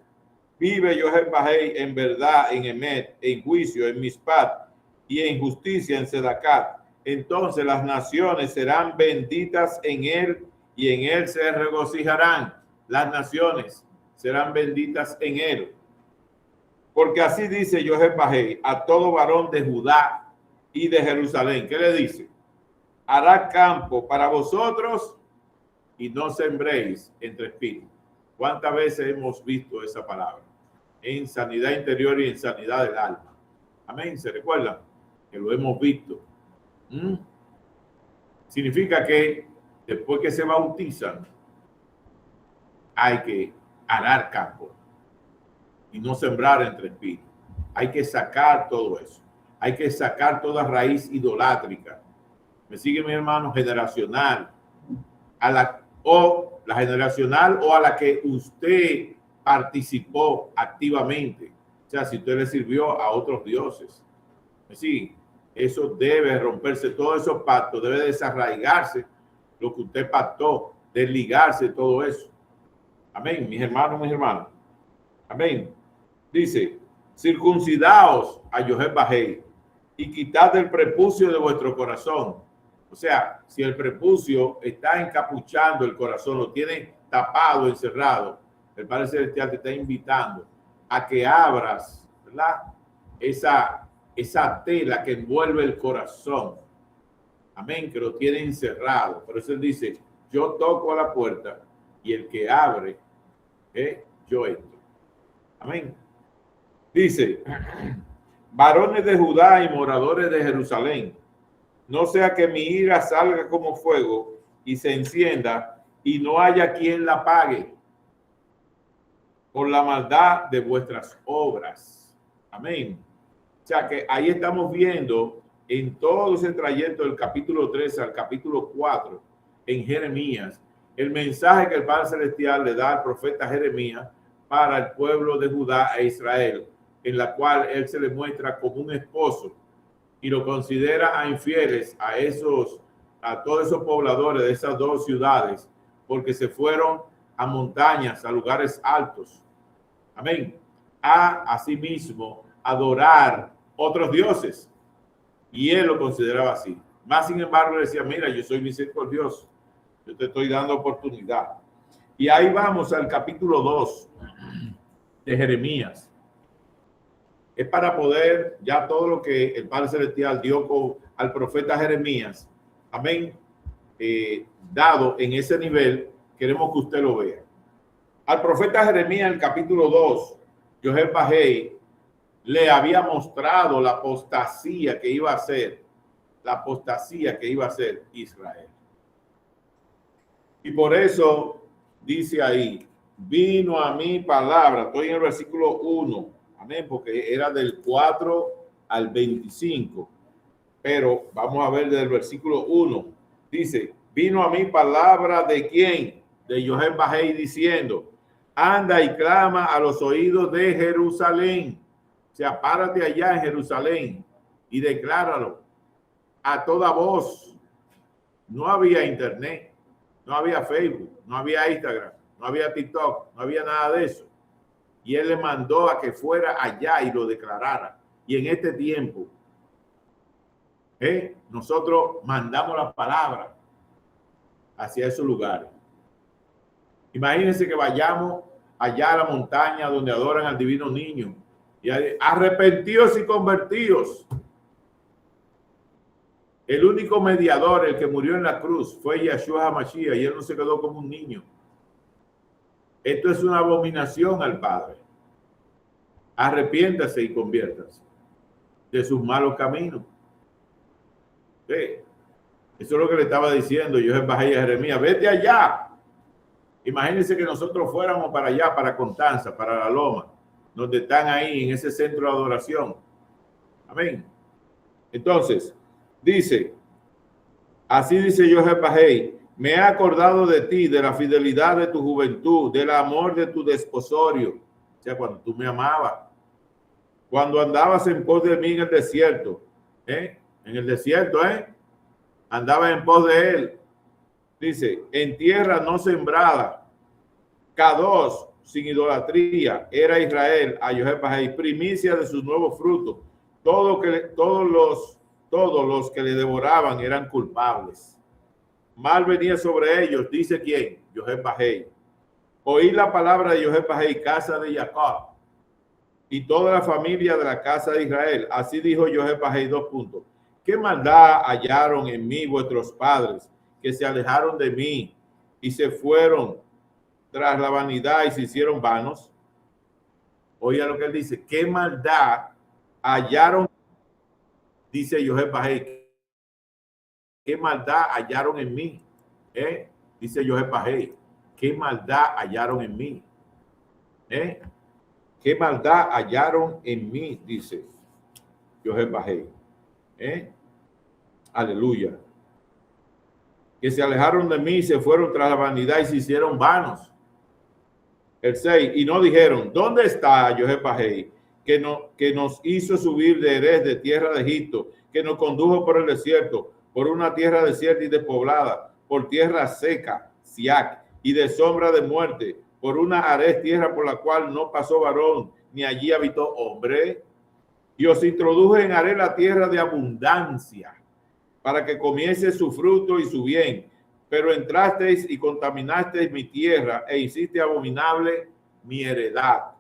vive Jehová en verdad, en Emet, en juicio, en Mispat y en justicia, en Sedacat, entonces las naciones serán benditas en él y en él se regocijarán. Las naciones serán benditas en él. Porque así dice Jehová a todo varón de Judá y de Jerusalén. ¿Qué le dice? Hará campo para vosotros y no sembréis entre espinos. ¿Cuántas veces hemos visto esa palabra? En sanidad interior y en sanidad del alma. Amén. ¿Se recuerdan? Que lo hemos visto. Significa que después que se bautizan, hay que arar campo y no sembrar entre espinos. Hay que sacar todo eso. Hay que sacar toda raíz idolátrica. Me sigue mi hermano, generacional, la generacional o a la que usted participó activamente. O sea, si usted le sirvió a otros dioses. Me sigue. Eso debe romperse, todos esos pactos, debe desarraigarse lo que usted pactó, desligarse todo eso. Amén, mis hermanos, mis hermanas. Amén. Dice, circuncidaos a Jehová y quitad el prepucio de vuestro corazón. O sea, si el prepucio está encapuchando el corazón, lo tiene tapado, encerrado, el Padre Celestial te está invitando a que abras, ¿verdad? Esa tela que envuelve el corazón. Amén, que lo tiene encerrado. Por eso él dice, yo toco a la puerta y el que abre, yo entro. Amén. Dice, varones de Judá y moradores de Jerusalén, no sea que mi ira salga como fuego y se encienda y no haya quien la pague por la maldad de vuestras obras. Amén. O sea que ahí estamos viendo en todo ese trayecto del capítulo 3 al capítulo 4 en Jeremías, el mensaje que el Padre Celestial le da al profeta Jeremías para el pueblo de Judá e Israel, en la cual él se le muestra como un esposo y lo considera a infieles a todos esos pobladores de esas dos ciudades, porque se fueron a montañas, a lugares altos. Amén. Asimismo, adorar otros dioses. Y él lo consideraba así. Más sin embargo, le decía, mira, yo soy misericordioso. Yo te estoy dando oportunidad. Y ahí vamos al capítulo 2 de Jeremías. Es para poder, ya todo lo que el Padre Celestial dio al profeta Jeremías, amén, dado en ese nivel, queremos que usted lo vea. Al profeta Jeremías, en el capítulo 2, Jehová le había mostrado la apostasía que iba a hacer, Israel. Y por eso dice ahí, vino a mí palabra, estoy en el versículo 1, amén, porque era del 4 al 25, pero vamos a ver del versículo 1, dice, vino a mí palabra de quién, de Jehová diciendo, anda y clama a los oídos de Jerusalén. O sea, párate allá en Jerusalén y decláralo a toda voz. No había internet, no había Facebook, no había Instagram, no había TikTok, no había nada de eso. Y él le mandó a que fuera allá y lo declarara. Y en este tiempo, nosotros mandamos la palabra hacia esos lugares. Imagínense que vayamos allá a la montaña donde adoran al divino niño y arrepentidos y convertidos. El único mediador, el que murió en la cruz, fue Yeshua HaMashiach y él no se quedó como un niño. Esto es una abominación al Padre. Arrepiéntase y conviértase de sus malos caminos. ¿Sí? Eso es lo que le estaba diciendo yo a Jeremías, vete allá. Imagínense que nosotros fuéramos para allá, para Constanza, para la Loma, donde están ahí en ese centro de adoración. Amén. Entonces, dice, así dice Jehová, me he acordado de ti, de la fidelidad de tu juventud, del amor de tu desposorio. O sea, cuando tú me amabas, cuando andabas en pos de mí en el desierto, en el desierto, andaba en pos de él. Dice, en tierra no sembrada, K2, sin idolatría, era Israel a Jehová, primicia de sus nuevos frutos. Todos los que le devoraban eran culpables. Mal venía sobre ellos, dice quién, Jehová. Oí la palabra de Jehová, casa de Jacob, y toda la familia de la casa de Israel. Así dijo Jehová, 2 puntos. ¿Qué maldad hallaron en mí vuestros padres, que se alejaron de mí y se fueron tras la vanidad y se hicieron vanos? Oiga lo que él dice, ¿qué maldad hallaron? Dice Jehová, ¿qué maldad hallaron en mí? Dice Jehová, ¿qué maldad hallaron en mí? ¿Qué maldad hallaron en mí? Dice Jehová. Aleluya. Que se alejaron de mí, se fueron tras la vanidad y se hicieron vanos. El 6, y no dijeron, ¿dónde está Jehová, que nos hizo subir de Erez, de tierra de Egipto, que nos condujo por el desierto, por una tierra desierta y despoblada, por tierra seca, Siac, y de sombra de muerte, por una Arés, tierra por la cual no pasó varón, ni allí habitó hombre? Y os introduje en Arés la tierra de abundancia, para que comiese su fruto y su bien. Pero entrasteis y contaminasteis mi tierra e hiciste abominable mi heredad.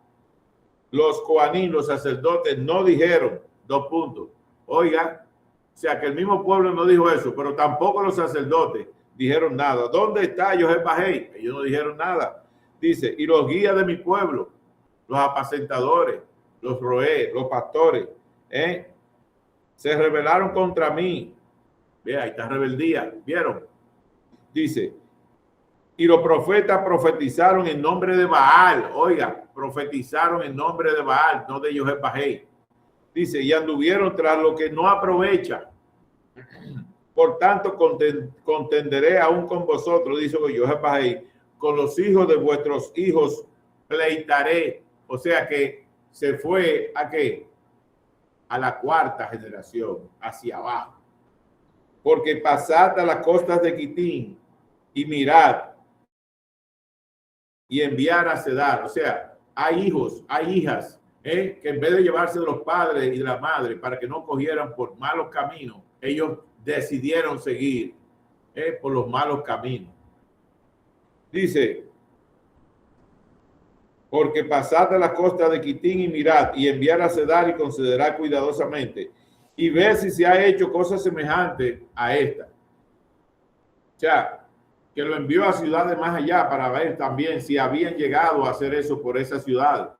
Los coanín, los sacerdotes, no dijeron, 2 puntos. Oiga, o sea que el mismo pueblo no dijo eso, pero tampoco los sacerdotes dijeron nada. ¿Dónde está Jehová? Ellos no dijeron nada. Dice, y los guías de mi pueblo, los apacentadores, los roé, los pastores, se rebelaron contra mí. Vea, ahí está rebeldía, ¿vieron? Dice, y los profetas profetizaron en nombre de Baal. Oiga, profetizaron en nombre de Baal, no de Jehová. Dice, y anduvieron tras lo que no aprovecha. Por tanto, contenderé aún con vosotros, dice Jehová, con los hijos de vuestros hijos pleitaré. O sea que se fue ¿a qué? A la 4ª generación, hacia abajo. Porque pasad a las costas de Quitín y mirad y enviar a Cedar. O sea, hay hijos, hay hijas, que en vez de llevarse de los padres y de la madre para que no cogieran por malos caminos, ellos decidieron seguir por los malos caminos. Dice, porque pasad a la costa de Quitín y mirad y enviar a Cedar y considerar cuidadosamente y ver si se ha hecho cosas semejantes a esta. O sea, que lo envió a ciudades más allá para ver también si habían llegado a hacer eso por esa ciudad,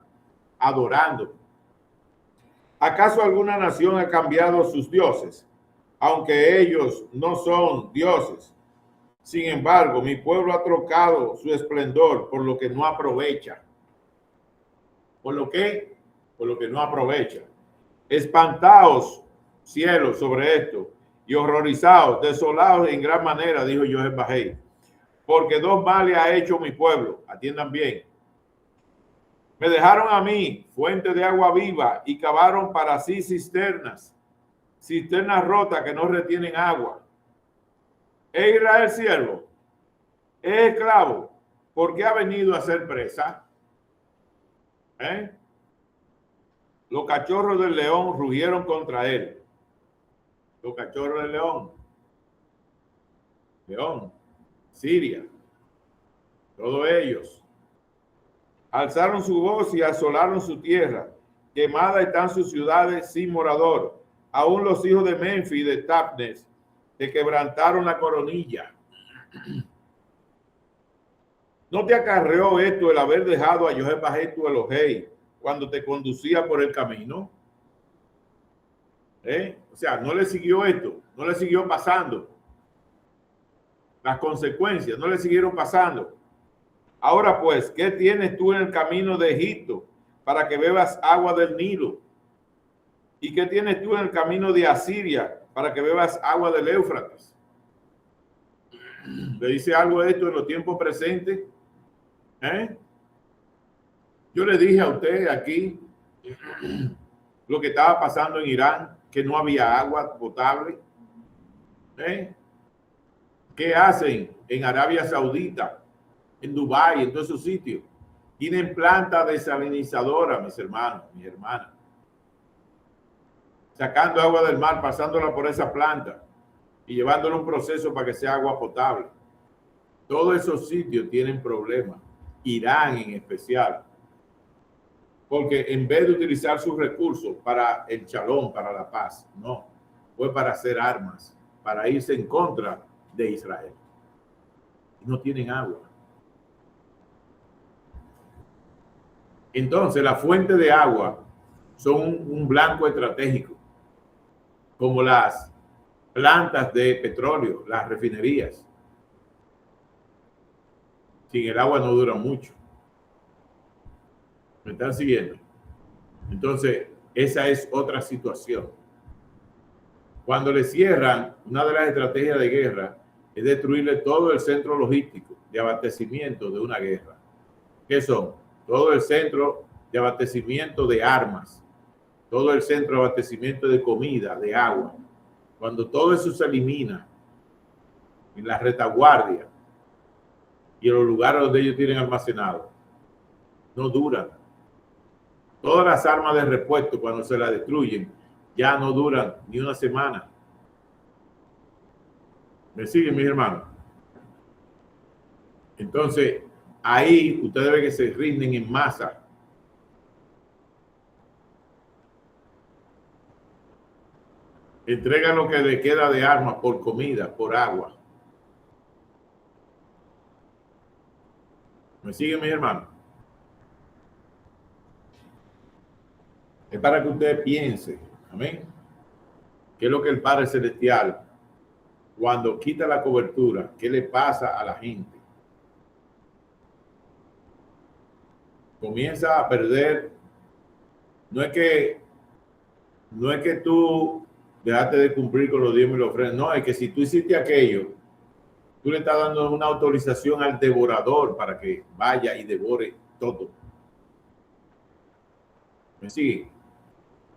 adorando. ¿Acaso alguna nación ha cambiado sus dioses, aunque ellos no son dioses? Sin embargo, mi pueblo ha trocado su esplendor por lo que no aprovecha. ¿Por lo qué? Por lo que no aprovecha. Espantaos, cielos, sobre esto, y horrorizados, desolados en gran manera, dijo Jehová, porque 2 males ha hecho mi pueblo. Atiendan bien. Me dejaron a mí fuente de agua viva y cavaron para sí cisternas rotas que no retienen agua. ¿Es Israel siervo? ¿Es esclavo? ¿Por qué ha venido a ser presa? Los cachorros del león rugieron contra él. Los cachorros del león, Siria, todos ellos alzaron su voz y asolaron su tierra. Quemadas están sus ciudades sin morador. Aún los hijos de Menfis y de Tapnes te quebrantaron la coronilla. ¿No te acarreó esto el haber dejado a Jehová tu Elohei cuando te conducía por el camino? O sea, no le siguió esto, no le siguió pasando. las consecuencias, no le siguieron pasando. Ahora pues, ¿qué tienes tú en el camino de Egipto para que bebas agua del Nilo? ¿Y qué tienes tú en el camino de Asiria para que bebas agua del Éufrates? ¿Le dice algo de esto en los tiempos presentes? Yo le dije a usted aquí lo que estaba pasando en Irán, que no había agua potable. ¿Qué hacen en Arabia Saudita, en Dubái, en todos esos sitios? Tienen planta desalinizadora, mis hermanos, mis hermanas. Sacando agua del mar, pasándola por esa planta y llevándola un proceso para que sea agua potable. Todos esos sitios tienen problemas. Irán en especial. Porque en vez de utilizar sus recursos para el shalom, para la paz, no. Fue para hacer armas, para irse en contra de Israel. No tienen agua. Entonces, la fuente de agua son un blanco estratégico, como las plantas de petróleo, las refinerías. Sin el agua no dura mucho. ¿Me están siguiendo? Entonces, esa es otra situación. Cuando le cierran, una de las estrategias de guerra es destruirle todo el centro logístico de abastecimiento de una guerra. ¿Qué son? Todo el centro de abastecimiento de armas, todo el centro de abastecimiento de comida, de agua. Cuando todo eso se elimina en la retaguardia y en los lugares donde ellos tienen almacenado, no duran. Todas las armas de repuesto, cuando se las destruyen, ya no duran ni una semana. ¿Me siguen, mis hermanos? Entonces, ahí ustedes ven que se rinden en masa. Entregan lo que le queda de armas por comida, por agua. ¿Me siguen, mis hermanos? Es para que usted piense, amén, qué es lo que el Padre Celestial, cuando quita la cobertura, qué le pasa a la gente. Comienza a perder. No es que tú dejaste de cumplir con los diezmos y los ofrendas. No, es que si tú hiciste aquello, tú le estás dando una autorización al devorador para que vaya y devore todo. ¿Me sigue?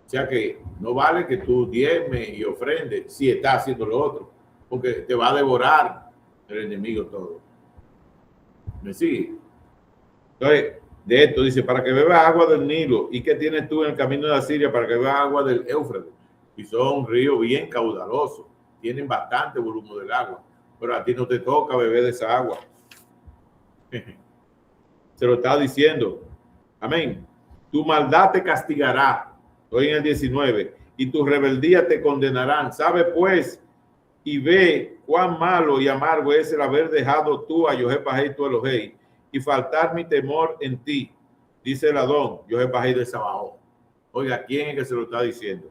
O sea que no vale que tú diezmes y ofrendes si estás haciendo lo otro, porque te va a devorar el enemigo todo. ¿Me sigue? Entonces, de esto dice, para que bebas agua del Nilo. ¿Y qué tienes tú en el camino de Asiria para que bebas agua del Éufrates? Y son ríos bien caudalosos, tienen bastante volumen del agua, pero a ti no te toca beber de esa agua. Se lo está diciendo. Amén. Tu maldad te castigará. Estoy en el 19. Y tu rebeldía te condenarán. Sabe pues y ve cuán malo y amargo es el haber dejado tú a Jehová tu Elohei y faltar mi temor en ti, dice el Adón, Jehová de Sabaoth. Oiga, ¿quién es que se lo está diciendo?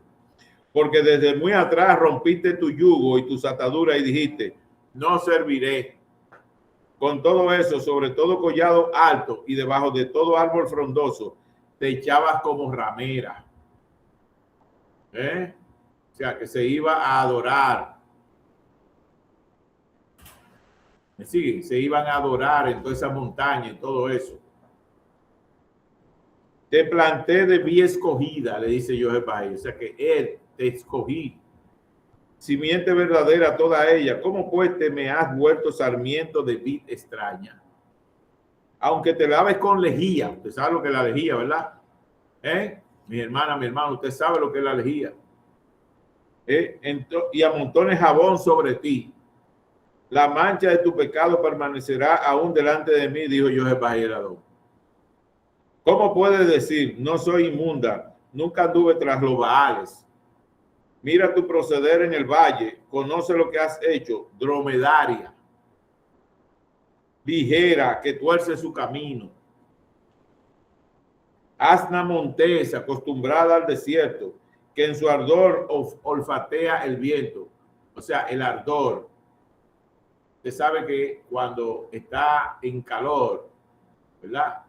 Porque desde muy atrás rompiste tu yugo y tus ataduras y dijiste, no serviré. Con todo eso, sobre todo collado alto y debajo de todo árbol frondoso, te echabas como ramera. O sea, que se iba a adorar. ¿Me siguen? Se iban a adorar en toda esa montaña y todo eso. Te planté de vía escogida, le dice Jehová. O sea que él te escogí. Simiente verdadera toda ella. ¿Cómo pues te me has vuelto sarmiento de vid extraña? Aunque te laves con lejía. Usted sabe lo que es la lejía, ¿verdad? Mi hermana, mi hermano, usted sabe lo que es la lejía. Y amontones jabón sobre ti. La mancha de tu pecado permanecerá aún delante de mí, dijo Jehová el Adón. ¿Cómo puedes decir, no soy inmunda, nunca anduve tras los Baales? Mira tu proceder en el valle, conoce lo que has hecho, dromedaria, ligera, que tuerce su camino. Asna montesa, acostumbrada al desierto, que en su ardor olfatea el viento. O sea, el ardor. Usted sabe que cuando está en calor, ¿verdad?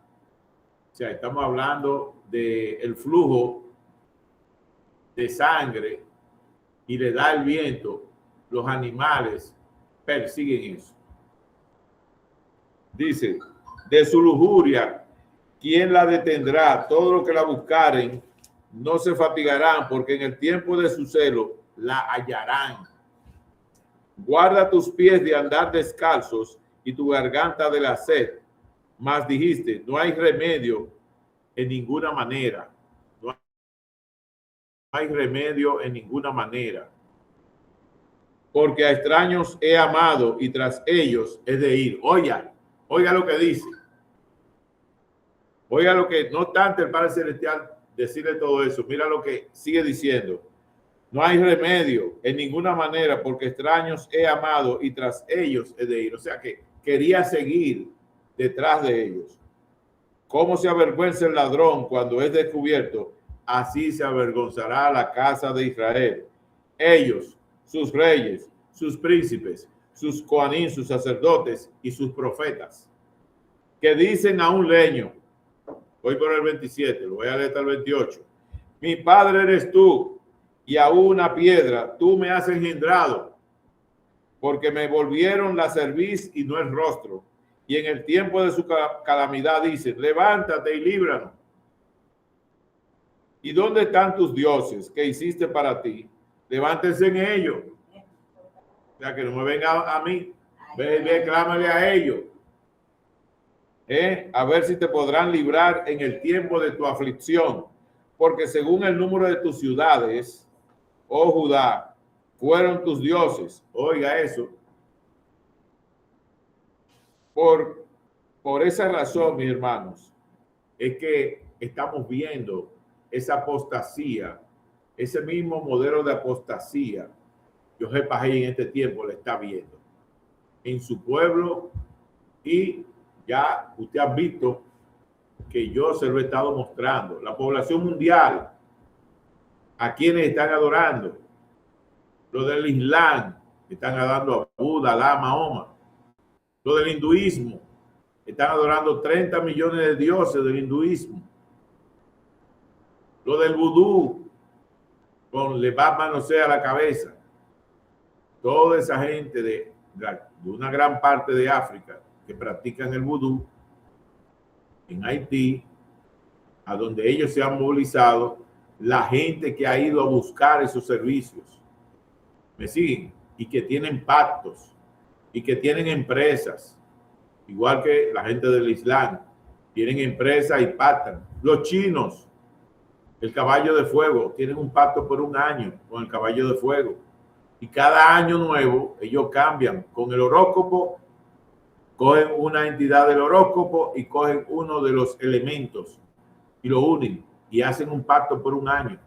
O sea, estamos hablando del flujo de sangre y le da el viento, los animales persiguen eso. Dice, de su lujuria, ¿quién la detendrá? Todo lo que la buscaren no se fatigarán, porque en el tiempo de su celo la hallarán. Guarda tus pies de andar descalzos y tu garganta de la sed. Mas dijiste, no hay remedio en ninguna manera. No hay remedio en ninguna manera. Porque a extraños he amado y tras ellos he de ir. Oiga lo que dice. Oiga lo que, no tanto el Padre Celestial decirle todo eso. Mira lo que sigue diciendo. No hay remedio en ninguna manera, porque extraños he amado y tras ellos he de ir. O sea que quería seguir detrás de ellos. ¿Cómo se avergüenza el ladrón cuando es descubierto? Así se avergonzará la casa de Israel. Ellos, sus reyes, sus príncipes, sus coanín, sus sacerdotes y sus profetas, que dicen a un leño, voy por el 27, lo voy a leer hasta el 28, mi padre eres tú, y a una piedra tú me has engendrado, porque me volvieron la cerviz y no el rostro, y en el tiempo de su calamidad dicen, levántate y líbranos. ¿Y dónde están tus dioses que hiciste para ti? Levántense en ellos. O sea, que no me venga a mí. Ve, clámale a ellos. A ver si te podrán librar en el tiempo de tu aflicción. Porque según el número de tus ciudades, oh Judá, fueron tus dioses. Oiga eso. Por esa razón, mis hermanos, es que estamos viendo esa apostasía, ese mismo modelo de apostasía. José Pajé en este tiempo le está viendo en su pueblo, y ya usted ha visto que yo se lo he estado mostrando. La población mundial, a quienes están adorando, lo del Islam, están adorando a Buda, Alá, Mahoma. Lo del hinduismo, están adorando 30 millones de dioses del hinduismo. Lo del vudú, con le va manosea a la cabeza. Toda esa gente de una gran parte de África que practican el vudú, en Haití, a donde ellos se han movilizado, la gente que ha ido a buscar esos servicios, ¿me siguen? Y que tienen pactos y que tienen empresas, igual que la gente del Islam, tienen empresas y pactan. Los chinos, el caballo de fuego, tienen un pacto por un año con el caballo de fuego. Y cada año nuevo, ellos cambian. Con el horóscopo, cogen una entidad del horóscopo y cogen uno de los elementos y lo unen y hacen un pacto por un año.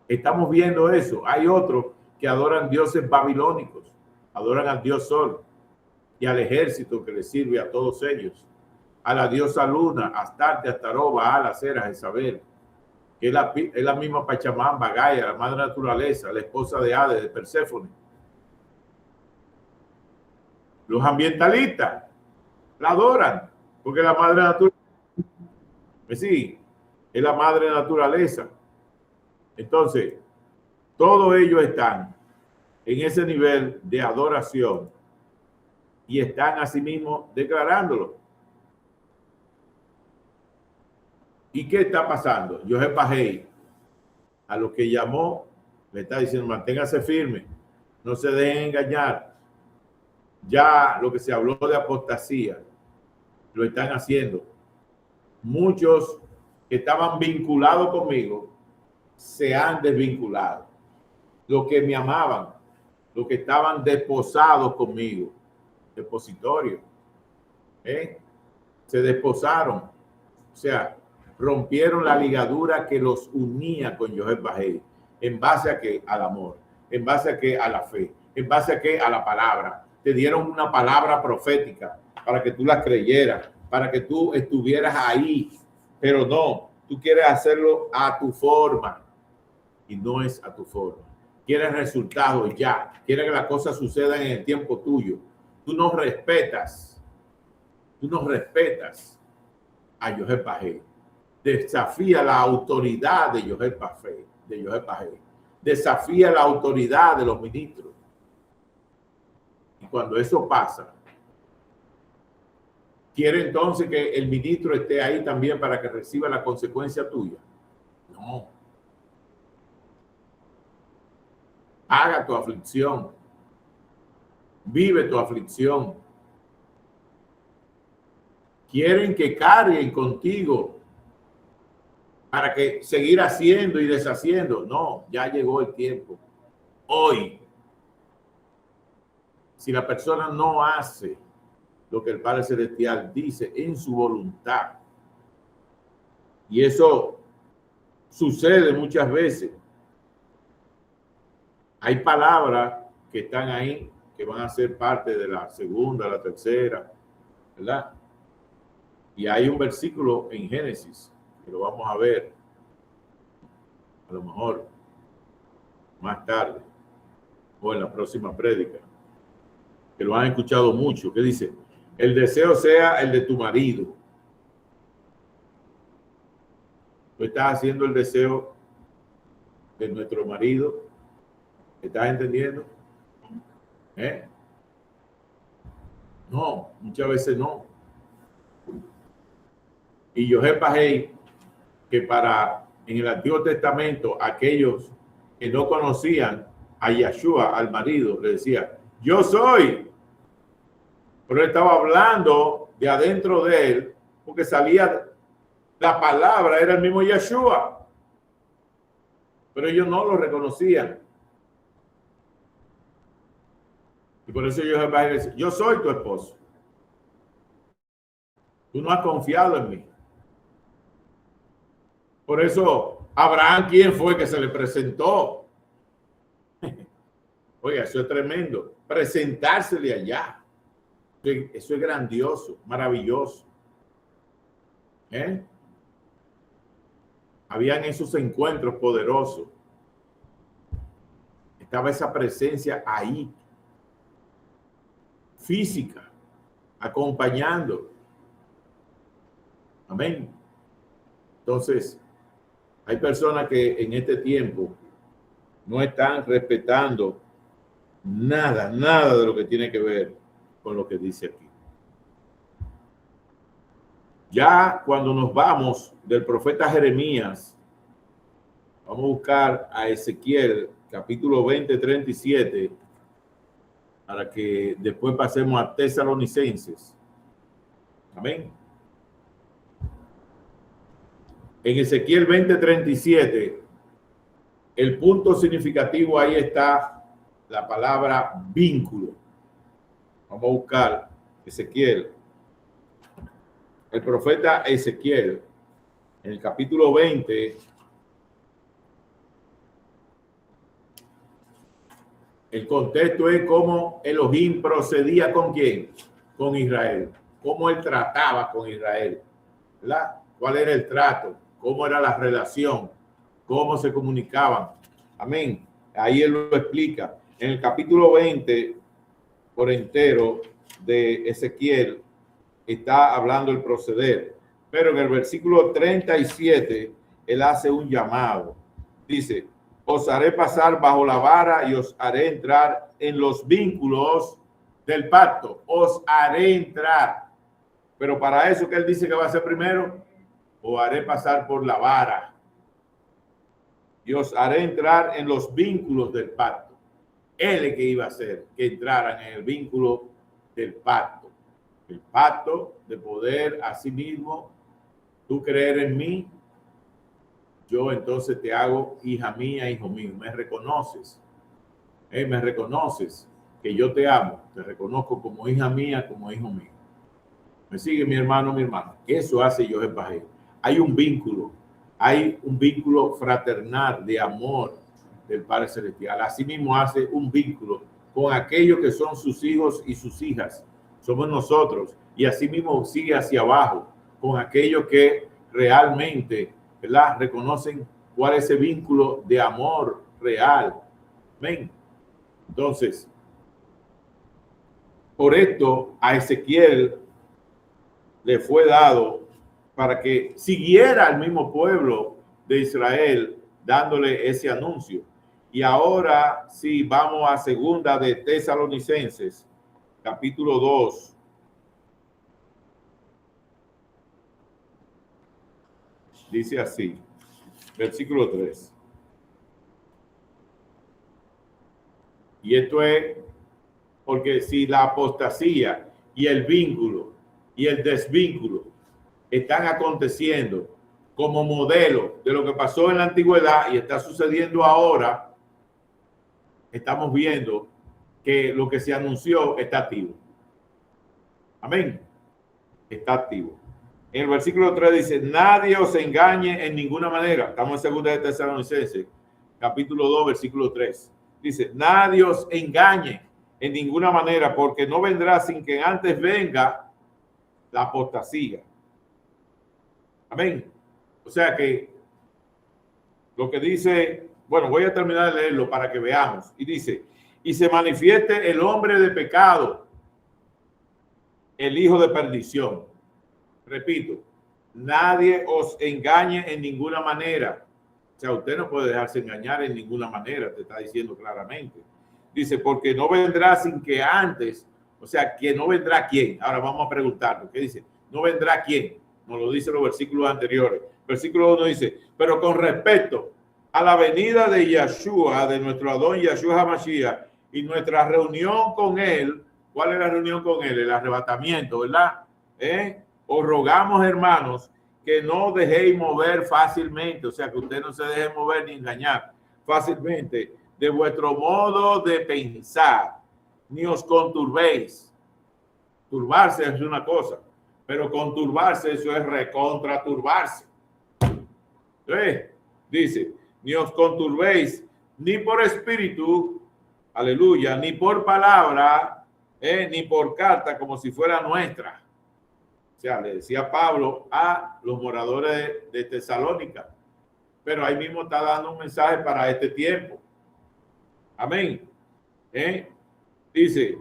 Estamos viendo eso. Hay otros que adoran dioses babilónicos, adoran al dios Sol y al ejército que les sirve a todos ellos, a la diosa Luna, Astarte, Astaró, Baal, Acera, Jezabel, que es la misma Pachamama, Gaia, la madre naturaleza, la esposa de Hades, de Perséfone. Los ambientalistas la adoran porque la madre naturaleza, sí, es la madre naturaleza. Entonces, todos ellos están en ese nivel de adoración y están asimismo declarándolo. ¿Y qué está pasando? José Pajé, a lo que llamó, le está diciendo, manténgase firme, no se dejen engañar. Ya lo que se habló de apostasía, lo están haciendo. Muchos que estaban vinculados conmigo se han desvinculado. Los que me amaban, los que estaban desposados conmigo, depositorio, se desposaron. O sea, rompieron la ligadura que los unía con José Pajé. ¿En base a qué? Al amor. ¿En base a qué? A la fe. ¿En base a qué? A la palabra. Te dieron una palabra profética para que tú la creyeras, para que tú estuvieras ahí. Pero no, tú quieres hacerlo a tu forma. Y no es a tu forma. Quieres resultados ya. Quieres que las cosas sucedan en el tiempo tuyo. Tú no respetas a José Pagé. Desafía la autoridad de José Pagé. Desafía la autoridad de los ministros. Y cuando eso pasa, ¿quiere entonces que el ministro esté ahí también para que reciba la consecuencia tuya? No. Haga tu aflicción. Vive tu aflicción. Quieren que carguen contigo para que seguir haciendo y deshaciendo. No, ya llegó el tiempo. Hoy, si la persona no hace lo que el Padre Celestial dice en su voluntad, y eso sucede muchas veces, hay palabras que están ahí que van a ser parte de la segunda, la tercera, ¿verdad? Y hay un versículo en Génesis que lo vamos a ver a lo mejor más tarde o en la próxima prédica, que lo han escuchado mucho, que dice: el deseo sea el de tu marido. Tú estás haciendo el deseo de nuestro marido. ¿Estás entendiendo? No, muchas veces no. Y José Pagé, que en el Antiguo Testamento, aquellos que no conocían a Yeshua, al marido, le decía: yo soy. Pero él estaba hablando de adentro de él, porque salía, la palabra era el mismo Yeshua. Pero ellos no lo reconocían. Y por eso José Pagé dice: yo soy tu esposo. Tú no has confiado en mí. Por eso, Abraham, ¿quién fue que se le presentó? Oiga, eso es tremendo. Presentársele allá. Eso es grandioso, maravilloso. Habían esos encuentros poderosos. Estaba esa presencia ahí, física, acompañando. Amén. Entonces, hay personas que en este tiempo no están respetando nada de lo que tiene que ver con lo que dice aquí. Ya cuando nos vamos del profeta Jeremías, vamos a buscar a Ezequiel, capítulo 20, 37, para que después pasemos a Tesalonicenses. Amén. En Ezequiel 20:37, el punto significativo ahí está la palabra vínculo. Vamos a buscar Ezequiel. El profeta Ezequiel, en el capítulo 20, el contexto es cómo Elohim procedía con quién, con Israel, cómo él trataba con Israel, ¿verdad? ¿Cuál era el trato? ¿Cómo era la relación? ¿Cómo se comunicaban? Amén. Ahí él lo explica. En el capítulo 20, por entero, de Ezequiel, está hablando el proceder. Pero en el versículo 37, él hace un llamado. Dice: os haré pasar bajo la vara y os haré entrar en los vínculos del pacto. Os haré entrar. Pero para eso, ¿qué él dice que va a hacer primero? Os haré pasar por la vara y os haré entrar en los vínculos del pacto. Él es que iba a hacer que entraran en el vínculo del pacto. El pacto de poder a sí mismo, tú creer en mí, yo entonces te hago hija mía, hijo mío. Me reconoces. Me reconoces que yo te amo. Te reconozco como hija mía, como hijo mío. ¿Me sigue mi hermano, mi hermana? Eso hace José Pagé. Hay un vínculo fraternal de amor del Padre Celestial. Asimismo hace un vínculo con aquellos que son sus hijos y sus hijas. Somos nosotros. Y asimismo sigue hacia abajo con aquellos que realmente, ¿verdad?, reconocen cuál es ese vínculo de amor real Amén. Entonces, por esto a Ezequiel le fue dado para que siguiera al mismo pueblo de Israel dándole ese anuncio. Y ahora sí, vamos a segunda de Tesalonicenses, capítulo 2. Dice así, versículo 3. Y esto es porque si la apostasía y el vínculo y el desvínculo están aconteciendo como modelo de lo que pasó en la antigüedad y está sucediendo ahora, estamos viendo que lo que se anunció está activo. Amén. Está activo. En el versículo 3 dice, nadie os engañe en ninguna manera. Estamos en 2 de Tesalonicenses, capítulo 2, versículo 3. Dice, nadie os engañe en ninguna manera, porque no vendrá sin que antes venga la apostasía. Amén. O sea que lo que dice, bueno, voy a terminar de leerlo para que veamos. Y dice, y se manifieste el hombre de pecado, el hijo de perdición. Repito, nadie os engañe en ninguna manera. O sea, usted no puede dejarse engañar en ninguna manera, te está diciendo claramente. Dice, porque no vendrá sin que antes, o sea, que no vendrá quién. Ahora vamos a preguntarlo. ¿Qué dice? No vendrá quién. Nos lo dicen los versículos anteriores. Versículo 1 dice, pero con respecto a la venida de Yeshua, de nuestro Adón Yeshua HaMashiach, y nuestra reunión con él, ¿cuál es la reunión con él? El arrebatamiento, ¿verdad? Os rogamos, hermanos, que no dejéis mover fácilmente, o sea, que usted no se deje mover ni engañar fácilmente de vuestro modo de pensar, ni os conturbéis. Turbarse es una cosa, pero conturbarse, eso es recontraturbarse. Dice, ni os conturbéis, ni por espíritu, aleluya, ni por palabra, ni por carta, como si fuera nuestra. O sea, le decía Pablo a los moradores de Tesalónica, pero ahí mismo está dando un mensaje para este tiempo. Amén. Dice,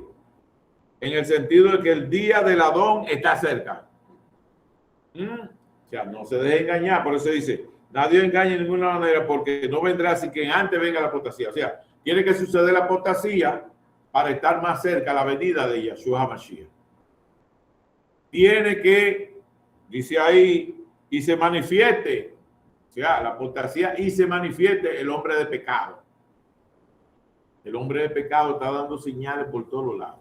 en el sentido de que el día del Adón está cerca. O sea, no se deje engañar, por eso dice, nadie engañe de ninguna manera, porque no vendrá sin que antes venga la apostasía. O sea, tiene que suceder la apostasía para estar más cerca la venida de Yeshua HaMashiach. Tiene que, dice ahí, y se manifieste, o sea, la apostasía y se manifieste el hombre de pecado. El hombre de pecado está dando señales por todos lados.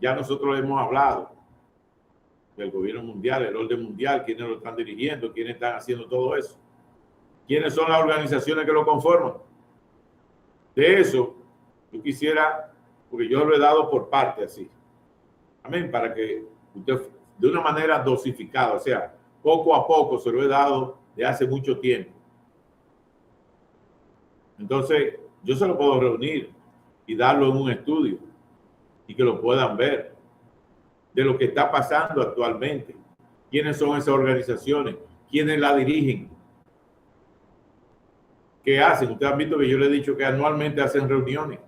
Ya nosotros hemos hablado del gobierno mundial, el orden mundial, quiénes lo están dirigiendo, quiénes están haciendo todo eso, quiénes son las organizaciones que lo conforman. De eso, yo quisiera, porque yo lo he dado por parte así. Amén, para que usted de una manera dosificada, o sea, poco a poco se lo he dado de hace mucho tiempo. Entonces, yo se lo puedo reunir y darlo en un estudio y que lo puedan ver de lo que está pasando actualmente. ¿Quiénes son esas organizaciones? ¿Quiénes la dirigen? ¿Qué hacen? Ustedes han visto que yo les he dicho que anualmente hacen reuniones.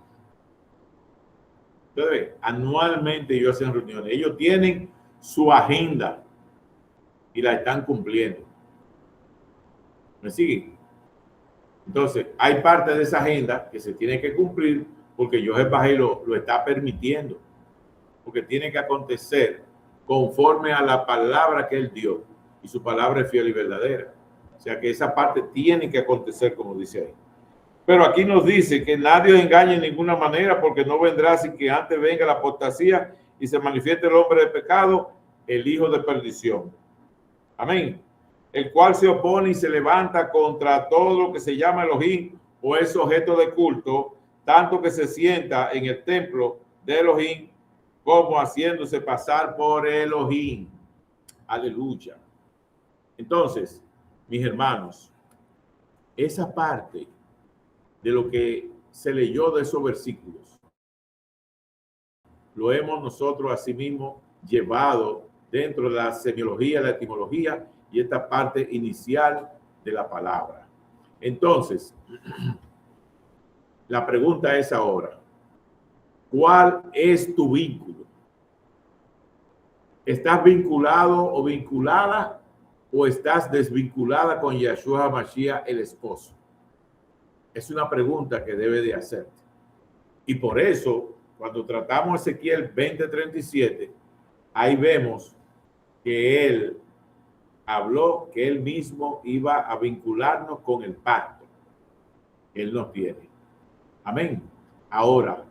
Entonces, anualmente ellos hacen reuniones. Ellos tienen su agenda y la están cumpliendo. ¿Me siguen? Entonces, hay parte de esa agenda que se tiene que cumplir porque Joseph Bajay lo está permitiendo. Porque tiene que acontecer conforme a la palabra que él dio. Y su palabra es fiel y verdadera. O sea que esa parte tiene que acontecer, como dice ahí. Pero aquí nos dice que nadie os engañe en ninguna manera, porque no vendrá sin que antes venga la apostasía y se manifieste el hombre de pecado, el hijo de perdición. Amén. El cual se opone y se levanta contra todo lo que se llama Elohim o es objeto de culto, tanto que se sienta en el templo de Elohim como haciéndose pasar por Elohim. Aleluya. Entonces, mis hermanos, esa parte de lo que se leyó de esos versículos, lo hemos nosotros asimismo llevado dentro de la semiología, la etimología y esta parte inicial de la palabra. Entonces, La pregunta es ahora, ¿cuál es tu vínculo? ¿Estás vinculado o vinculada o estás desvinculada con Yeshua HaMashiach, el esposo? Es una pregunta que debe de hacerte. Y por eso, cuando tratamos Ezequiel 20:37, ahí vemos que él habló que él mismo iba a vincularnos con el pacto que él nos tiene. Amén. Ahora,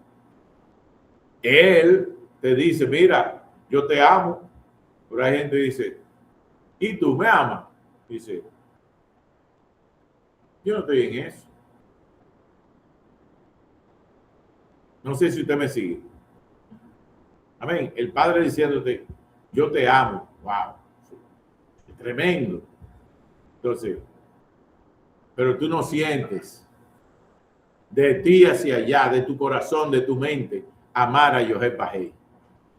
él te dice, mira, yo te amo. Pero hay gente que dice, ¿y tú me amas? Dice, yo no estoy en eso. No sé si usted me sigue. Amén. El Padre diciéndote, yo te amo. Wow. Tremendo. Entonces, pero tú no sientes de ti hacia allá, de tu corazón, de tu mente, amar a Yohé Bajé.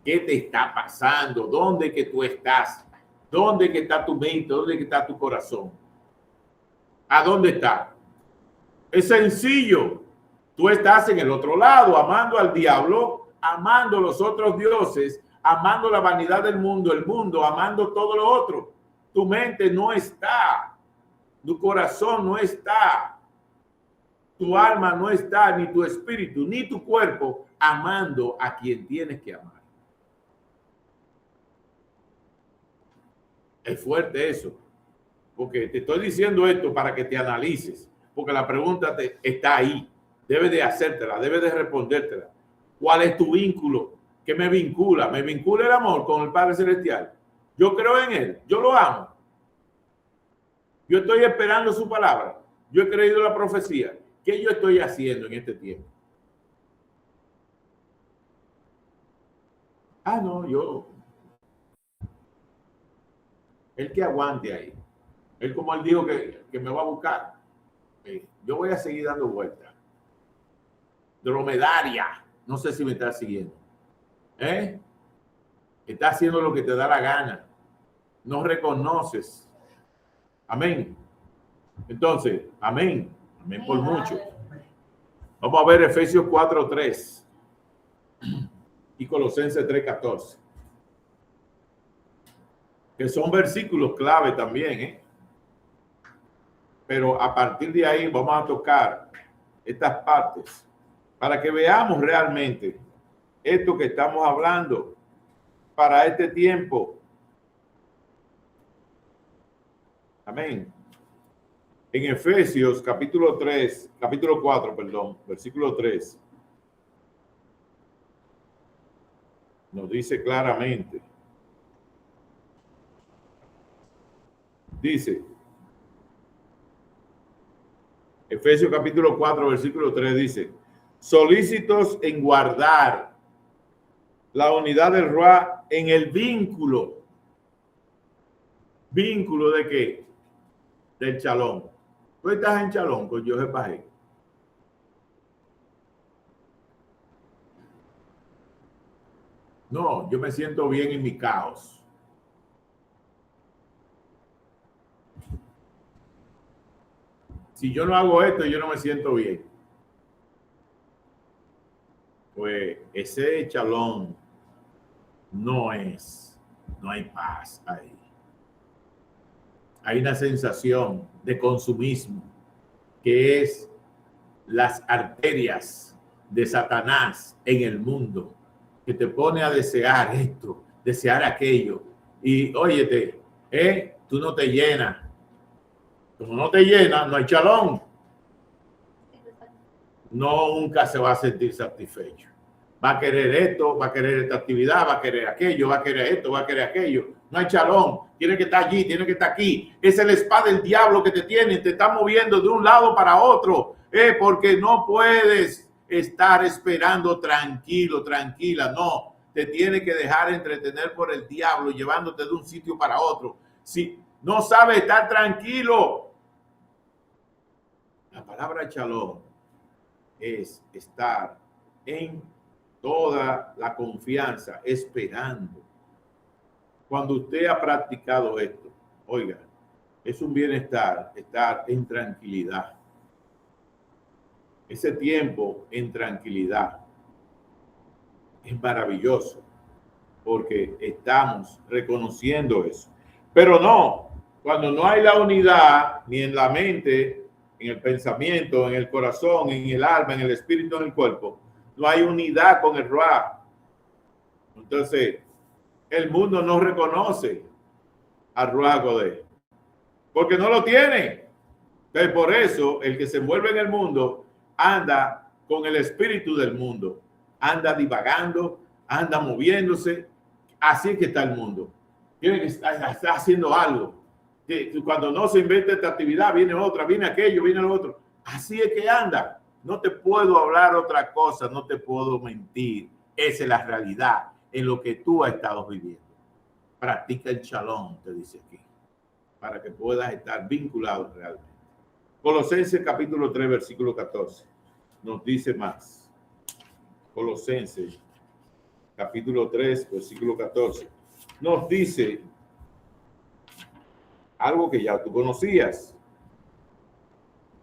¿Qué te está pasando? ¿Dónde que tú estás? ¿Dónde que está tu mente? ¿Dónde que está tu corazón? ¿A dónde está? Es sencillo. Tú estás en el otro lado, amando al diablo, amando los otros dioses, amando la vanidad del mundo, el mundo, amando todo lo otro. Tu mente no está, tu corazón no está, tu alma no está, ni tu espíritu, ni tu cuerpo, amando a quien tienes que amar. Es fuerte eso, porque te estoy diciendo esto para que te analices, porque la pregunta está ahí. Debes de hacértela, debes de respondértela. ¿Cuál es tu vínculo? ¿Qué me vincula? ¿Me vincula el amor con el Padre Celestial? Yo creo en Él, yo lo amo. Yo estoy esperando su palabra. Yo he creído la profecía. ¿Qué yo estoy haciendo en este tiempo? Ah, no, yo. Él que aguante ahí. Él como él dijo que me va a buscar. Yo voy a seguir dando vueltas. Dromedaria. No sé si me está siguiendo. Está haciendo lo que te da la gana. No reconoces. Amén. Entonces, amén. Amén por mucho. Vamos a ver Efesios 4:3 y Colosenses 3:14. Que son versículos clave también, Pero a partir de ahí vamos a tocar estas partes para que veamos realmente esto que estamos hablando para este tiempo. Amén. En Efesios capítulo 4, versículo 3, nos dice claramente, dice, Efesios capítulo 4, versículo 3 dice, solícitos en guardar la unidad del Ruach en el vínculo. ¿Vínculo de qué? Del Shalom. Tú estás en Shalom con Yohé Bajé. No, yo me siento bien en mi caos. Si yo no hago esto, yo no me siento bien. Pues ese Shalom no hay paz ahí. Hay una sensación de consumismo que es las arterias de Satanás en el mundo, que te pone a desear esto, desear aquello. Y óyete, tú no te llenas. Como no te llenas, no hay Shalom. Nunca se va a sentir satisfecho. Va a querer esto, va a querer esta actividad, va a querer aquello, va a querer esto, va a querer aquello. No hay Shalom. Tiene que estar allí, tiene que estar aquí. Es el espada del diablo que te tiene, te está moviendo de un lado para otro, porque no puedes estar esperando tranquilo, tranquila. No, te tiene que dejar entretener por el diablo, llevándote de un sitio para otro. Si no sabes estar tranquilo, la palabra Shalom es estar en toda la confianza, esperando. Cuando usted ha practicado esto, oiga, es un bienestar estar en tranquilidad. ese tiempo en tranquilidad. Es maravilloso porque estamos reconociendo eso. Pero no, cuando no hay la unidad ni en la mente, en el pensamiento, en el corazón, en el alma, en el espíritu, en el cuerpo, no hay unidad con el Ruach. Entonces, el mundo no reconoce al Ruach HaKodesh porque no lo tiene. Entonces, por eso, el que se envuelve en el mundo anda con el espíritu del mundo, anda divagando, anda moviéndose. Así es que está el mundo. Tiene que estar haciendo algo. Cuando no se inventa esta actividad, viene otra, viene aquello, viene lo otro. Así es que anda. No te puedo hablar otra cosa, no te puedo mentir. Esa es la realidad en lo que tú has estado viviendo. Practica el shalom, te dice aquí, para que puedas estar vinculado realmente. Colosenses capítulo 3, versículo 14, nos dice más. Colosenses capítulo 3, versículo 14, nos dice algo que ya tú conocías.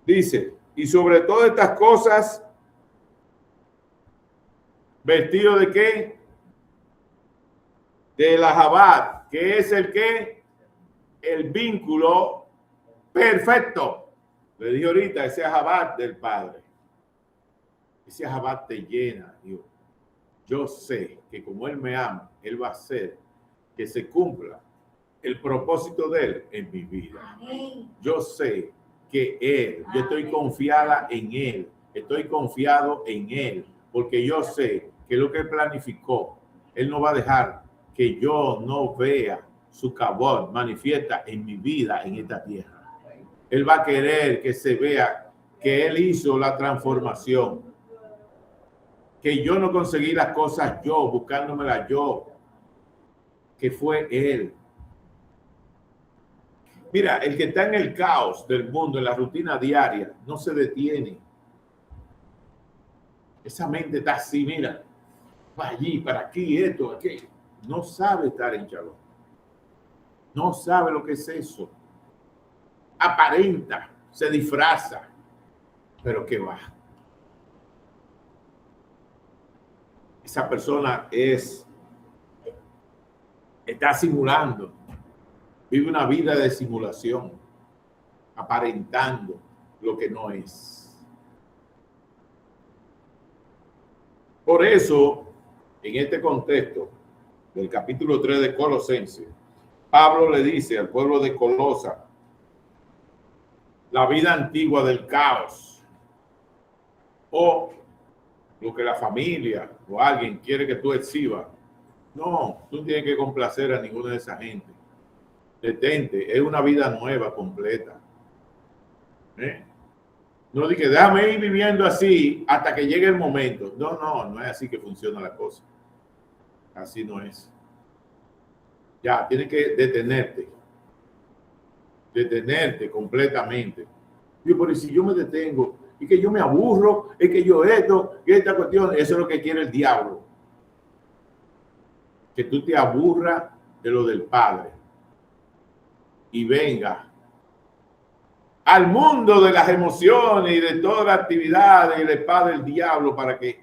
Dice, y sobre todas estas cosas, vestido de qué? De la Jabat, que es el que, el vínculo perfecto. Le dije ahorita, ese Jabat del Padre. Ese Jabat te llena, Dios. Yo sé que como Él me ama, Él va a hacer que se cumpla el propósito de Él en mi vida. Yo sé que Él, yo estoy confiada en Él, estoy confiado en Él, porque yo sé que lo que Él planificó, Él no va a dejar que yo no vea su cabot manifiesta en mi vida en esta tierra. Él va a querer que se vea que Él hizo la transformación, que yo no conseguí las cosas yo, buscándomelas yo, que fue Él. Mira, el que está en el caos del mundo, en la rutina diaria, no se detiene. Esa mente está así, mira, para allí, para aquí, esto, aquello. No sabe estar en shalom. No sabe lo que es eso. Aparenta, se disfraza, pero ¿qué va? Esa persona está simulando, vive una vida de simulación, aparentando lo que no es. Por eso, en este contexto del capítulo 3 de Colosenses, Pablo le dice al pueblo de Colosa, la vida antigua del caos, o lo que la familia o alguien quiere que tú exhibas. No, tú no tienes que complacer a ninguna de esa gente. Detente, es una vida nueva, completa. No dije, déjame ir viviendo así hasta que llegue el momento. No es así que funciona la cosa. Así no es. Ya, tienes que detenerte completamente. Yo, pero si yo me detengo y que yo me aburro, es que yo esto y esta cuestión, eso es lo que quiere el diablo. Que tú te aburras de lo del Padre y venga al mundo de las emociones y de todas las actividades y del Padre del diablo para que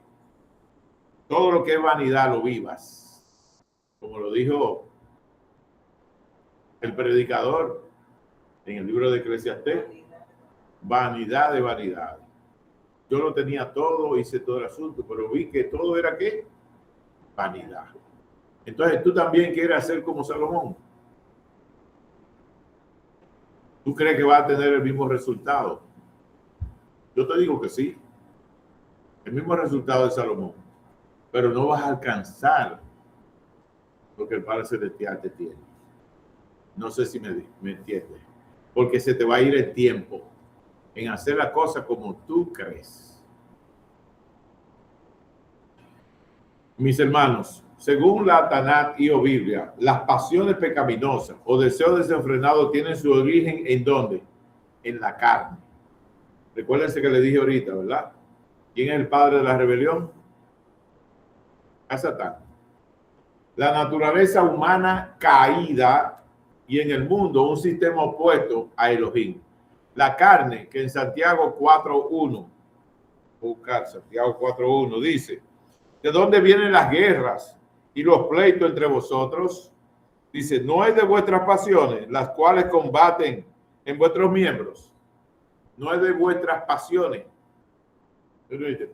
todo lo que es vanidad lo vivas. Como lo dijo el predicador en el libro de Eclesiastés, vanidad de vanidad. Yo lo tenía todo, hice todo el asunto, pero vi que todo era ¿qué? Vanidad. Entonces tú también quieres hacer como Salomón. ¿Tú crees que va a tener el mismo resultado? Yo te digo que sí. El mismo resultado de Salomón. Pero no vas a alcanzar lo que el Padre Celestial te tiene. No sé si me entiendes. Porque se te va a ir el tiempo en hacer la cosa como tú crees. Mis hermanos, según la Tanat y o Biblia, las pasiones pecaminosas o deseos desenfrenados tienen su origen ¿en dónde? En la carne. Recuérdense que le dije ahorita, ¿verdad? ¿Quién es el padre de la rebelión? A Satán. La naturaleza humana caída y en el mundo un sistema opuesto a Elohim. La carne, que en Santiago 4:1 buscar Santiago 4:1, dice, ¿de dónde vienen las guerras y los pleitos entre vosotros? Dice, no es de vuestras pasiones, las cuales combaten en vuestros miembros. No es de vuestras pasiones.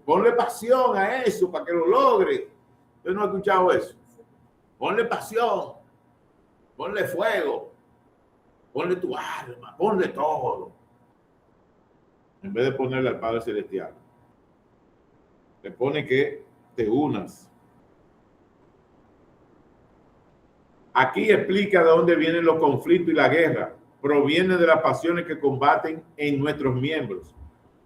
Ponle pasión a eso para que lo logre. ¿Usted no ha escuchado eso? Ponle pasión, ponle fuego, ponle tu alma, ponle todo. En vez de ponerle al Padre Celestial, le pone que te unas. Aquí explica de dónde vienen los conflictos y la guerra. Proviene de las pasiones que combaten en nuestros miembros.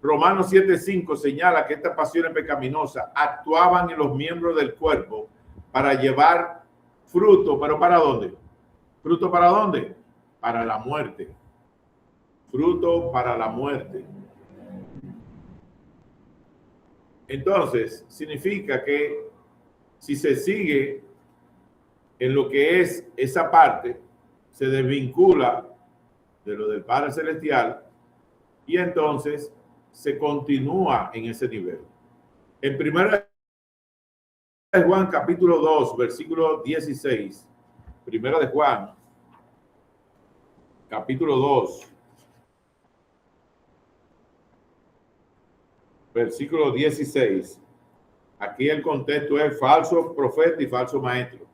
Romanos 7:5 señala que estas pasiones pecaminosas actuaban en los miembros del cuerpo para llevar fruto, ¿pero para dónde? ¿Fruto para dónde? Para la muerte. Fruto para la muerte. Entonces, significa que si se sigue en lo que es esa parte, se desvincula de lo del Padre Celestial y entonces se continúa en ese nivel. En 1 de Juan capítulo 2, versículo 16, 1 de Juan capítulo 2, versículo 16. Aquí el contexto es falso profeta y falso maestro.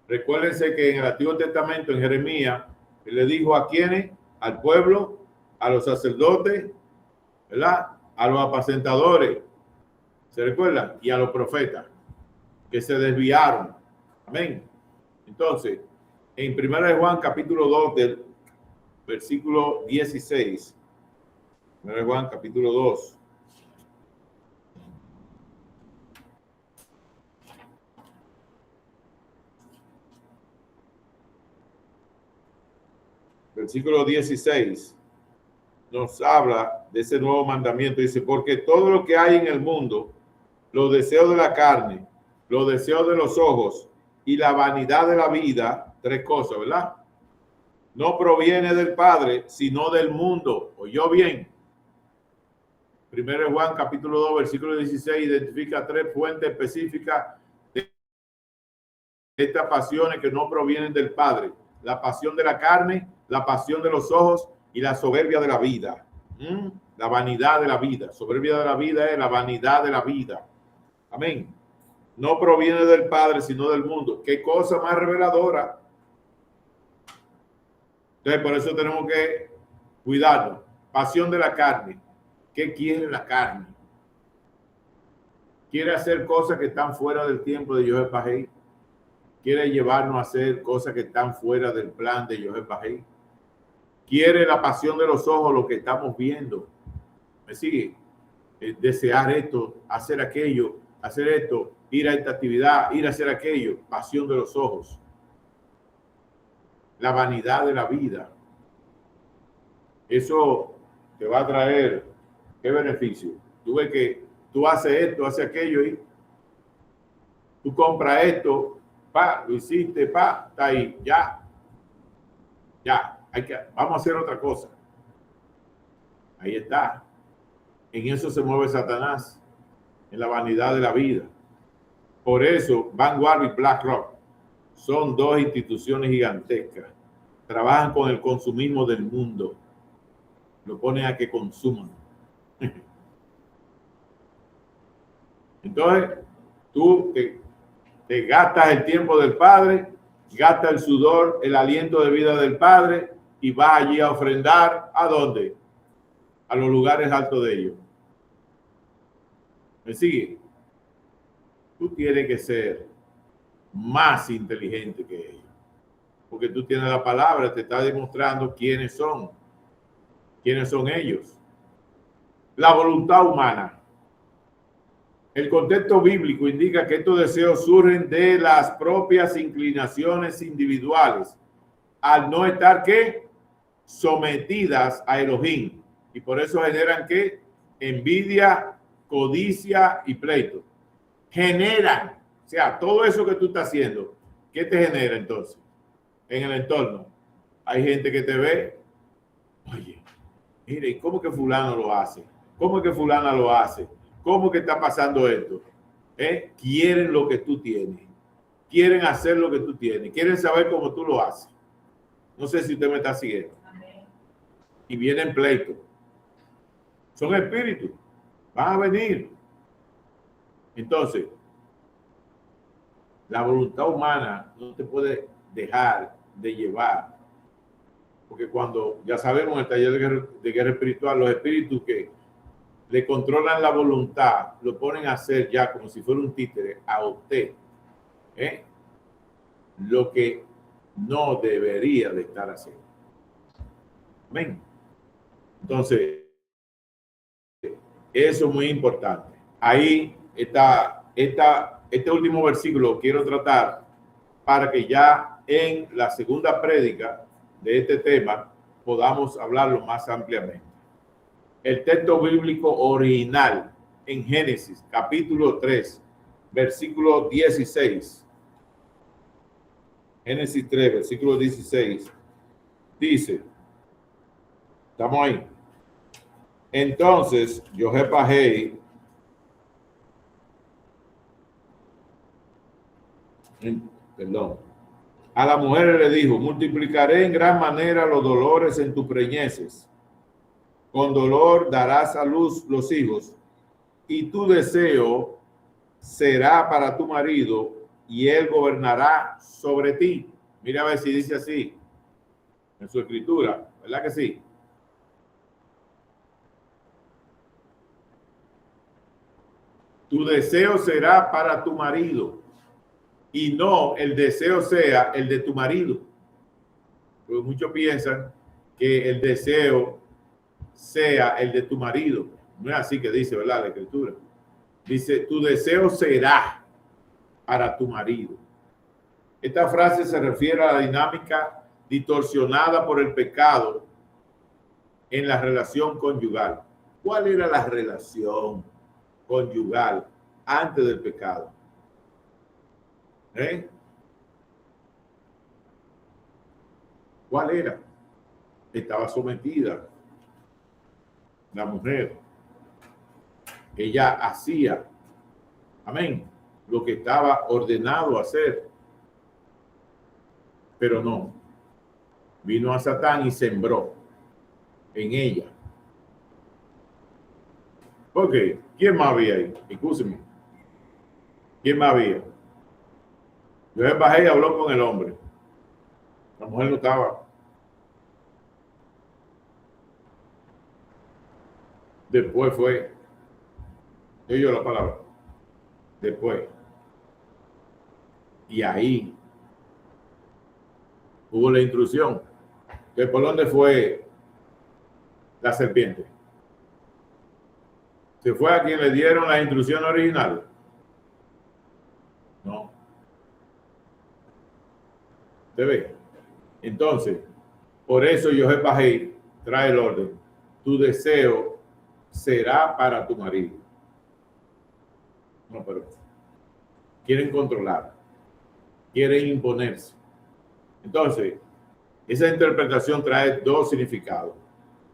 Recuérdense que en el Antiguo Testamento, en Jeremías, él le dijo a quienes, al pueblo, a los sacerdotes, ¿verdad? A los apacentadores, ¿se recuerdan? Y a los profetas, que se desviaron. Amén. Entonces, en 1 de Juan, capítulo 2, del versículo 16. 1 de Juan, capítulo 2. Versículo 16 nos habla de ese nuevo mandamiento. Dice, porque todo lo que hay en el mundo, los deseos de la carne, los deseos de los ojos y la vanidad de la vida, tres cosas, ¿verdad? No proviene del Padre, sino del mundo. ¿Oyó bien? 1 Juan capítulo 2, versículo 16, identifica tres fuentes específicas de estas pasiones que no provienen del Padre. La pasión de la carne, la pasión de los ojos y la soberbia de la vida. La vanidad de la vida. Soberbia de la vida es la vanidad de la vida. Amén. No proviene del Padre, sino del mundo. Qué cosa más reveladora. Entonces, por eso tenemos que cuidarnos. Pasión de la carne. ¿Qué quiere la carne? Quiere hacer cosas que están fuera del tiempo de Joseph Bajei. Quiere llevarnos a hacer cosas que están fuera del plan de Joseph Bajei. Quiere la pasión de los ojos, lo que estamos viendo. ¿Me sigue? Desear esto, hacer aquello, hacer esto, ir a esta actividad, ir a hacer aquello. Pasión de los ojos. La vanidad de la vida. Eso te va a traer, ¿qué beneficio? Tú ves que tú haces esto, haces aquello y tú compras esto, pa, lo hiciste, pa, está ahí, ya, vamos a hacer otra cosa. Ahí está. En eso se mueve Satanás, en la vanidad de la vida. Por eso, Vanguard y BlackRock son dos instituciones gigantescas. Trabajan con el consumismo del mundo. Lo ponen a que consuman. Entonces, tú te gastas el tiempo del Padre, gastas el sudor, el aliento de vida del Padre y vas allí a ofrendar. ¿A dónde? A los lugares altos de ellos. ¿Me sigue? Tú tienes que ser más inteligente que ellos. Porque tú tienes la palabra, te está demostrando quiénes son ellos. La voluntad humana. El contexto bíblico indica que estos deseos surgen de las propias inclinaciones individuales, al no estar ¿qué? Sometidas a Elohim. Y por eso generan ¿qué? Envidia, codicia y pleito. Generan, o sea, todo eso que tú estás haciendo, ¿qué te genera entonces? En el entorno. Hay gente que te ve, oye, mire, ¿cómo que fulano lo hace? ¿Cómo que fulana lo hace? ¿Cómo que está pasando esto? Quieren lo que tú tienes. Quieren hacer lo que tú tienes. Quieren saber cómo tú lo haces. No sé si usted me está siguiendo. Y vienen pleitos. Son espíritus. Van a venir. Entonces, la voluntad humana no te puede dejar de llevar. Porque cuando, ya sabemos en el taller de guerra espiritual, los espíritus que le controlan la voluntad, lo ponen a hacer ya como si fuera un títere a usted. Lo que no debería de estar haciendo. Amén. Entonces, eso es muy importante. Ahí está, este último versículo quiero tratar para que ya en la segunda prédica de este tema podamos hablarlo más ampliamente. El texto bíblico original en Génesis, capítulo 3, versículo 16. Génesis 3, versículo 16. Dice, estamos ahí. Entonces, Yohepahei a la mujer le dijo, multiplicaré en gran manera los dolores en tus preñeces. Con dolor darás a luz los hijos, y tu deseo será para tu marido, y él gobernará sobre ti. Mira a ver si dice así en su escritura, ¿verdad que sí? Tu deseo será para tu marido, y no el deseo sea el de tu marido. Porque muchos piensan que el deseo sea el de tu marido. No es así que dice, ¿verdad? La escritura. Dice, tu deseo será para tu marido. Esta frase se refiere a la dinámica distorsionada por el pecado en la relación conyugal. ¿Cuál era la relación conyugal antes del pecado? ¿Cuál era? Estaba sometida la mujer. Ella hacía, amén, lo que estaba ordenado hacer. Pero no. Vino a Satán y sembró en ella. Ok, ¿quién más había ahí? Escúcheme. ¿Quién más había? Yohepahei habló con el hombre. La mujer no estaba. Después fue. Oyó la palabra. Después. Y ahí hubo la intrusión. ¿Por dónde fue la serpiente? ¿Se fue a quien le dieron la instrucción original? No. ¿Se ve? Entonces, por eso Yohepahei trae el orden. Tu deseo será para tu marido. No, pero quieren controlar, quieren imponerse. Entonces, esa interpretación trae dos significados.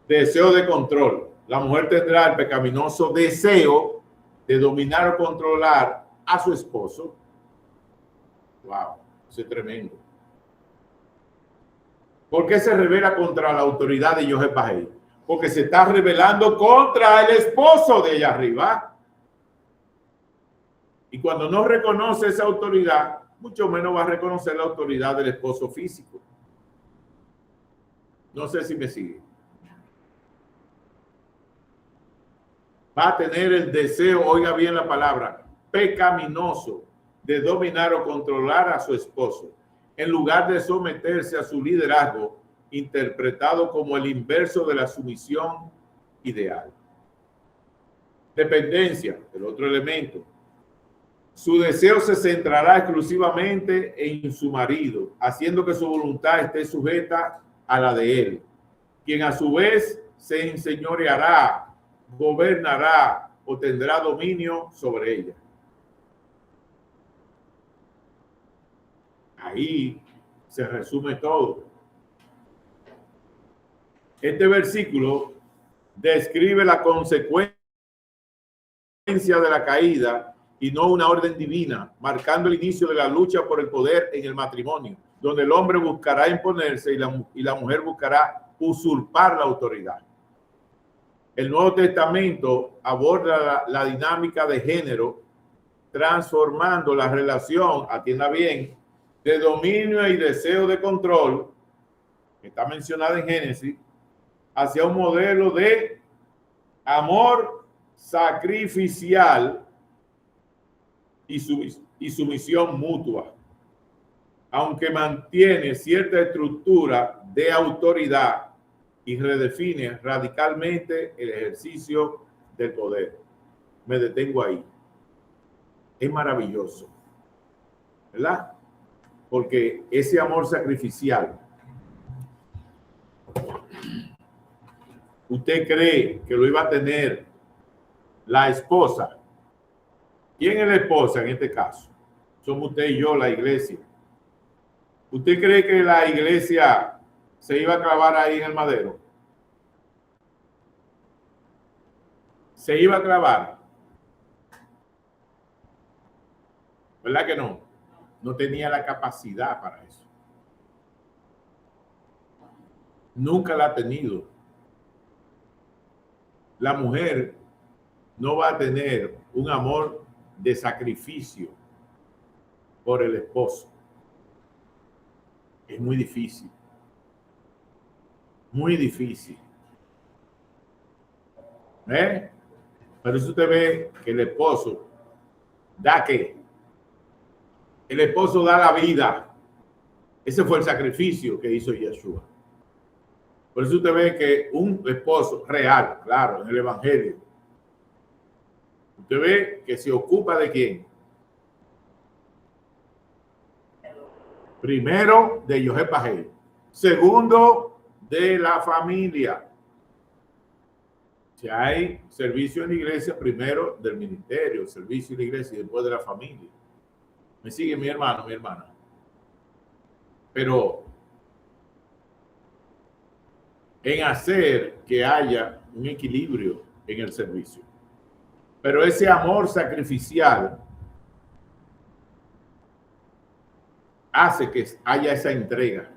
Deseo de control. La mujer tendrá el pecaminoso deseo de dominar o controlar a su esposo. Wow, eso es tremendo. ¿Por qué se revela contra la autoridad de Yohepahei? Porque se está rebelando contra el esposo de ella arriba. Y cuando no reconoce esa autoridad, mucho menos va a reconocer la autoridad del esposo físico. No sé si me sigue. Va a tener el deseo, oiga bien la palabra, pecaminoso de dominar o controlar a su esposo, en lugar de someterse a su liderazgo, interpretado como el inverso de la sumisión ideal. Dependencia, el otro elemento. Su deseo se centrará exclusivamente en su marido, haciendo que su voluntad esté sujeta a la de él, quien a su vez se enseñoreará, gobernará o tendrá dominio sobre ella. Ahí se resume todo. Este versículo describe la consecuencia de la caída y no una orden divina, marcando el inicio de la lucha por el poder en el matrimonio, donde el hombre buscará imponerse y la mujer buscará usurpar la autoridad. El Nuevo Testamento aborda la dinámica de género, transformando la relación, atienda bien, de dominio y deseo de control, que está mencionada en Génesis, hacia un modelo de amor sacrificial y sumisión mutua, aunque mantiene cierta estructura de autoridad y redefine radicalmente el ejercicio del poder. Me detengo ahí. Es maravilloso, ¿verdad? Porque ese amor sacrificial, ¿usted cree que lo iba a tener la esposa? ¿Quién es la esposa en este caso? Somos usted y yo, la iglesia. ¿Usted cree que la iglesia se iba a clavar ahí en el madero? ¿Se iba a clavar? ¿Verdad que no? No tenía la capacidad para eso. Nunca la ha tenido. La mujer no va a tener un amor de sacrificio por el esposo. Es muy difícil. Muy difícil. Pero eso usted ve que el esposo da ¿qué? El esposo da la vida. Ese fue el sacrificio que hizo Yeshua. Por eso usted ve que un esposo real, claro, en el Evangelio, usted ve que se ocupa de quién. Primero, de José Pajé. Segundo, de la familia. Si hay servicio en la iglesia, primero del ministerio, servicio en la iglesia y después de la familia. ¿Me sigue mi hermano, mi hermana? Pero en hacer que haya un equilibrio en el servicio. Pero ese amor sacrificial hace que haya esa entrega.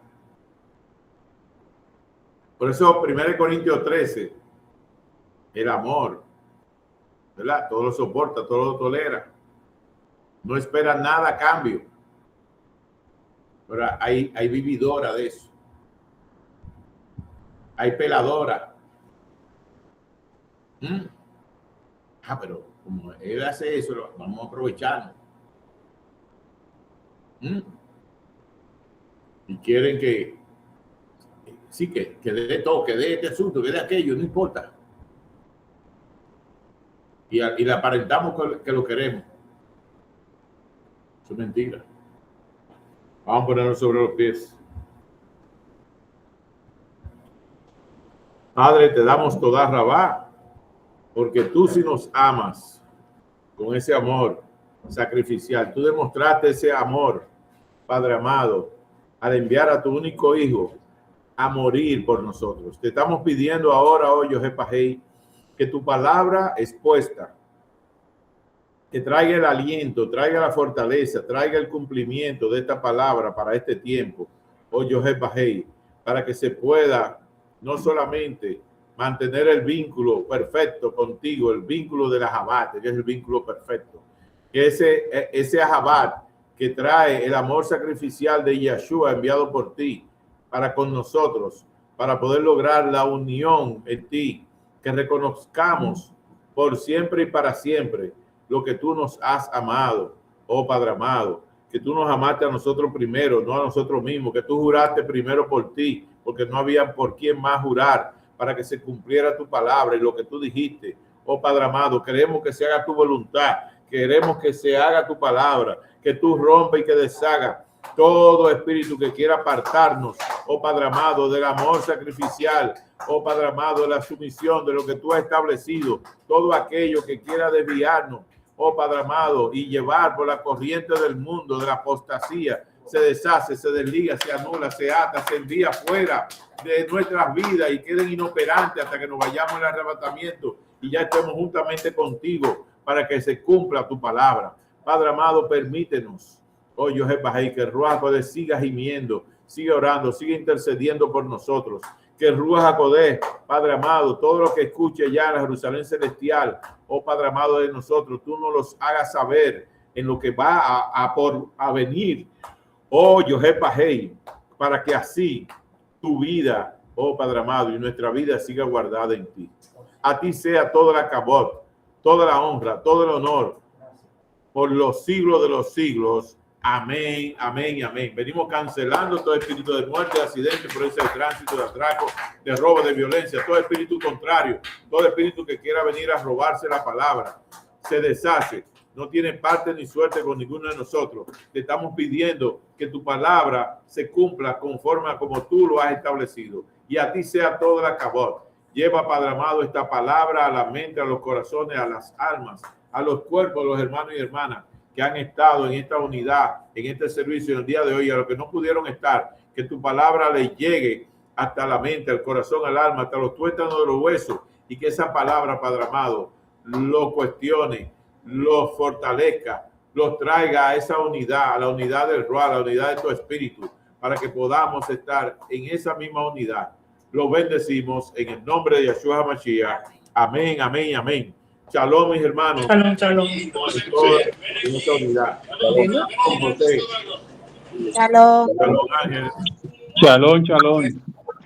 Por eso 1 Corintios 13, el amor, ¿verdad? Todo lo soporta, todo lo tolera. No espera nada a cambio. Pero hay vividora de eso. Hay peladora. Pero como él hace eso, vamos a aprovecharnos. Y quieren que sí, que dé todo, que dé este asunto, que dé aquello, no importa. Y le aparentamos que lo queremos. Eso es mentira. Vamos a ponernos sobre los pies. Padre, te damos toda rabá, porque tú sí nos amas con ese amor sacrificial. Tú demostraste ese amor, Padre amado, al enviar a tu único hijo a morir por nosotros. Te estamos pidiendo ahora, oh José Pajé, que tu palabra expuesta, que traiga el aliento, traiga la fortaleza, traiga el cumplimiento de esta palabra para este tiempo, oh José Pajé, para que se pueda no solamente mantener el vínculo perfecto contigo, el vínculo de la Ahabat, que es el vínculo perfecto, que ese Ahabat que trae el amor sacrificial de Yeshua enviado por ti para con nosotros, para poder lograr la unión en ti, que reconozcamos por siempre y para siempre lo que tú nos has amado, oh Padre amado, que tú nos amaste a nosotros primero, no a nosotros mismos, que tú juraste primero por ti, porque no había por quién más jurar para que se cumpliera tu palabra y lo que tú dijiste. Oh Padre amado, queremos que se haga tu voluntad, queremos que se haga tu palabra, que tú rompas y que deshaga todo espíritu que quiera apartarnos, oh Padre amado, del amor sacrificial, oh Padre amado, de la sumisión, de lo que tú has establecido, todo aquello que quiera desviarnos, oh Padre amado, y llevar por la corriente del mundo, de la apostasía, se deshace, se desliga, se anula, se ata, se envía fuera de nuestras vidas y queden inoperantes hasta que nos vayamos al arrebatamiento y ya estemos juntamente contigo. para que se cumpla tu palabra. Padre amado, permítenos, oh Yojé Bajei, que el Ruach HaKodesh siga gimiendo, siga orando, siga intercediendo por nosotros. Que el Ruach HaKodesh, Padre amado, todo lo que escuche ya en la Jerusalén celestial, oh Padre amado de nosotros, tú nos los hagas saber en lo que va a venir, oh Yojé Bajei, para que así tu vida, oh Padre amado, y nuestra vida siga guardada en ti. A ti sea toda la cabot, toda la honra, todo el honor, por los siglos de los siglos. Amén, amén y amén. Venimos cancelando todo espíritu de muerte, de accidente, por ese tránsito, de atraco, de robo, de violencia, todo espíritu contrario, todo espíritu que quiera venir a robarse la palabra, se deshace. No tiene parte ni suerte con ninguno de nosotros. Te estamos pidiendo que tu palabra se cumpla conforme a como tú lo has establecido. Y a ti sea toda la cabot. Lleva, Padre amado, esta palabra a la mente, a los corazones, a las almas, a los cuerpos de los hermanos y hermanas que han estado en esta unidad, en este servicio en el día de hoy, a los que no pudieron estar, que tu palabra les llegue hasta la mente, al corazón, al alma, hasta los tuétanos de los huesos, y que esa palabra, Padre amado, lo cuestione, los fortalezca, los traiga a esa unidad, a la unidad del Ruach, a la unidad de tu espíritu, para que podamos estar en esa misma unidad. Lo bendecimos en el nombre de Yeshua HaMashiach. Amén, amén, amén. Shalom, mis hermanos. Shalom, shalom. En esta unidad. Shalom, José. Shalom. Shalom, Ángel. Shalom, shalom.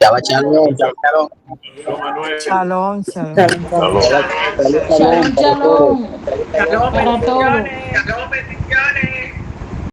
Shalom, Manuel. Shalom, shalom. Shalom, Shalom, shalom. Para todos.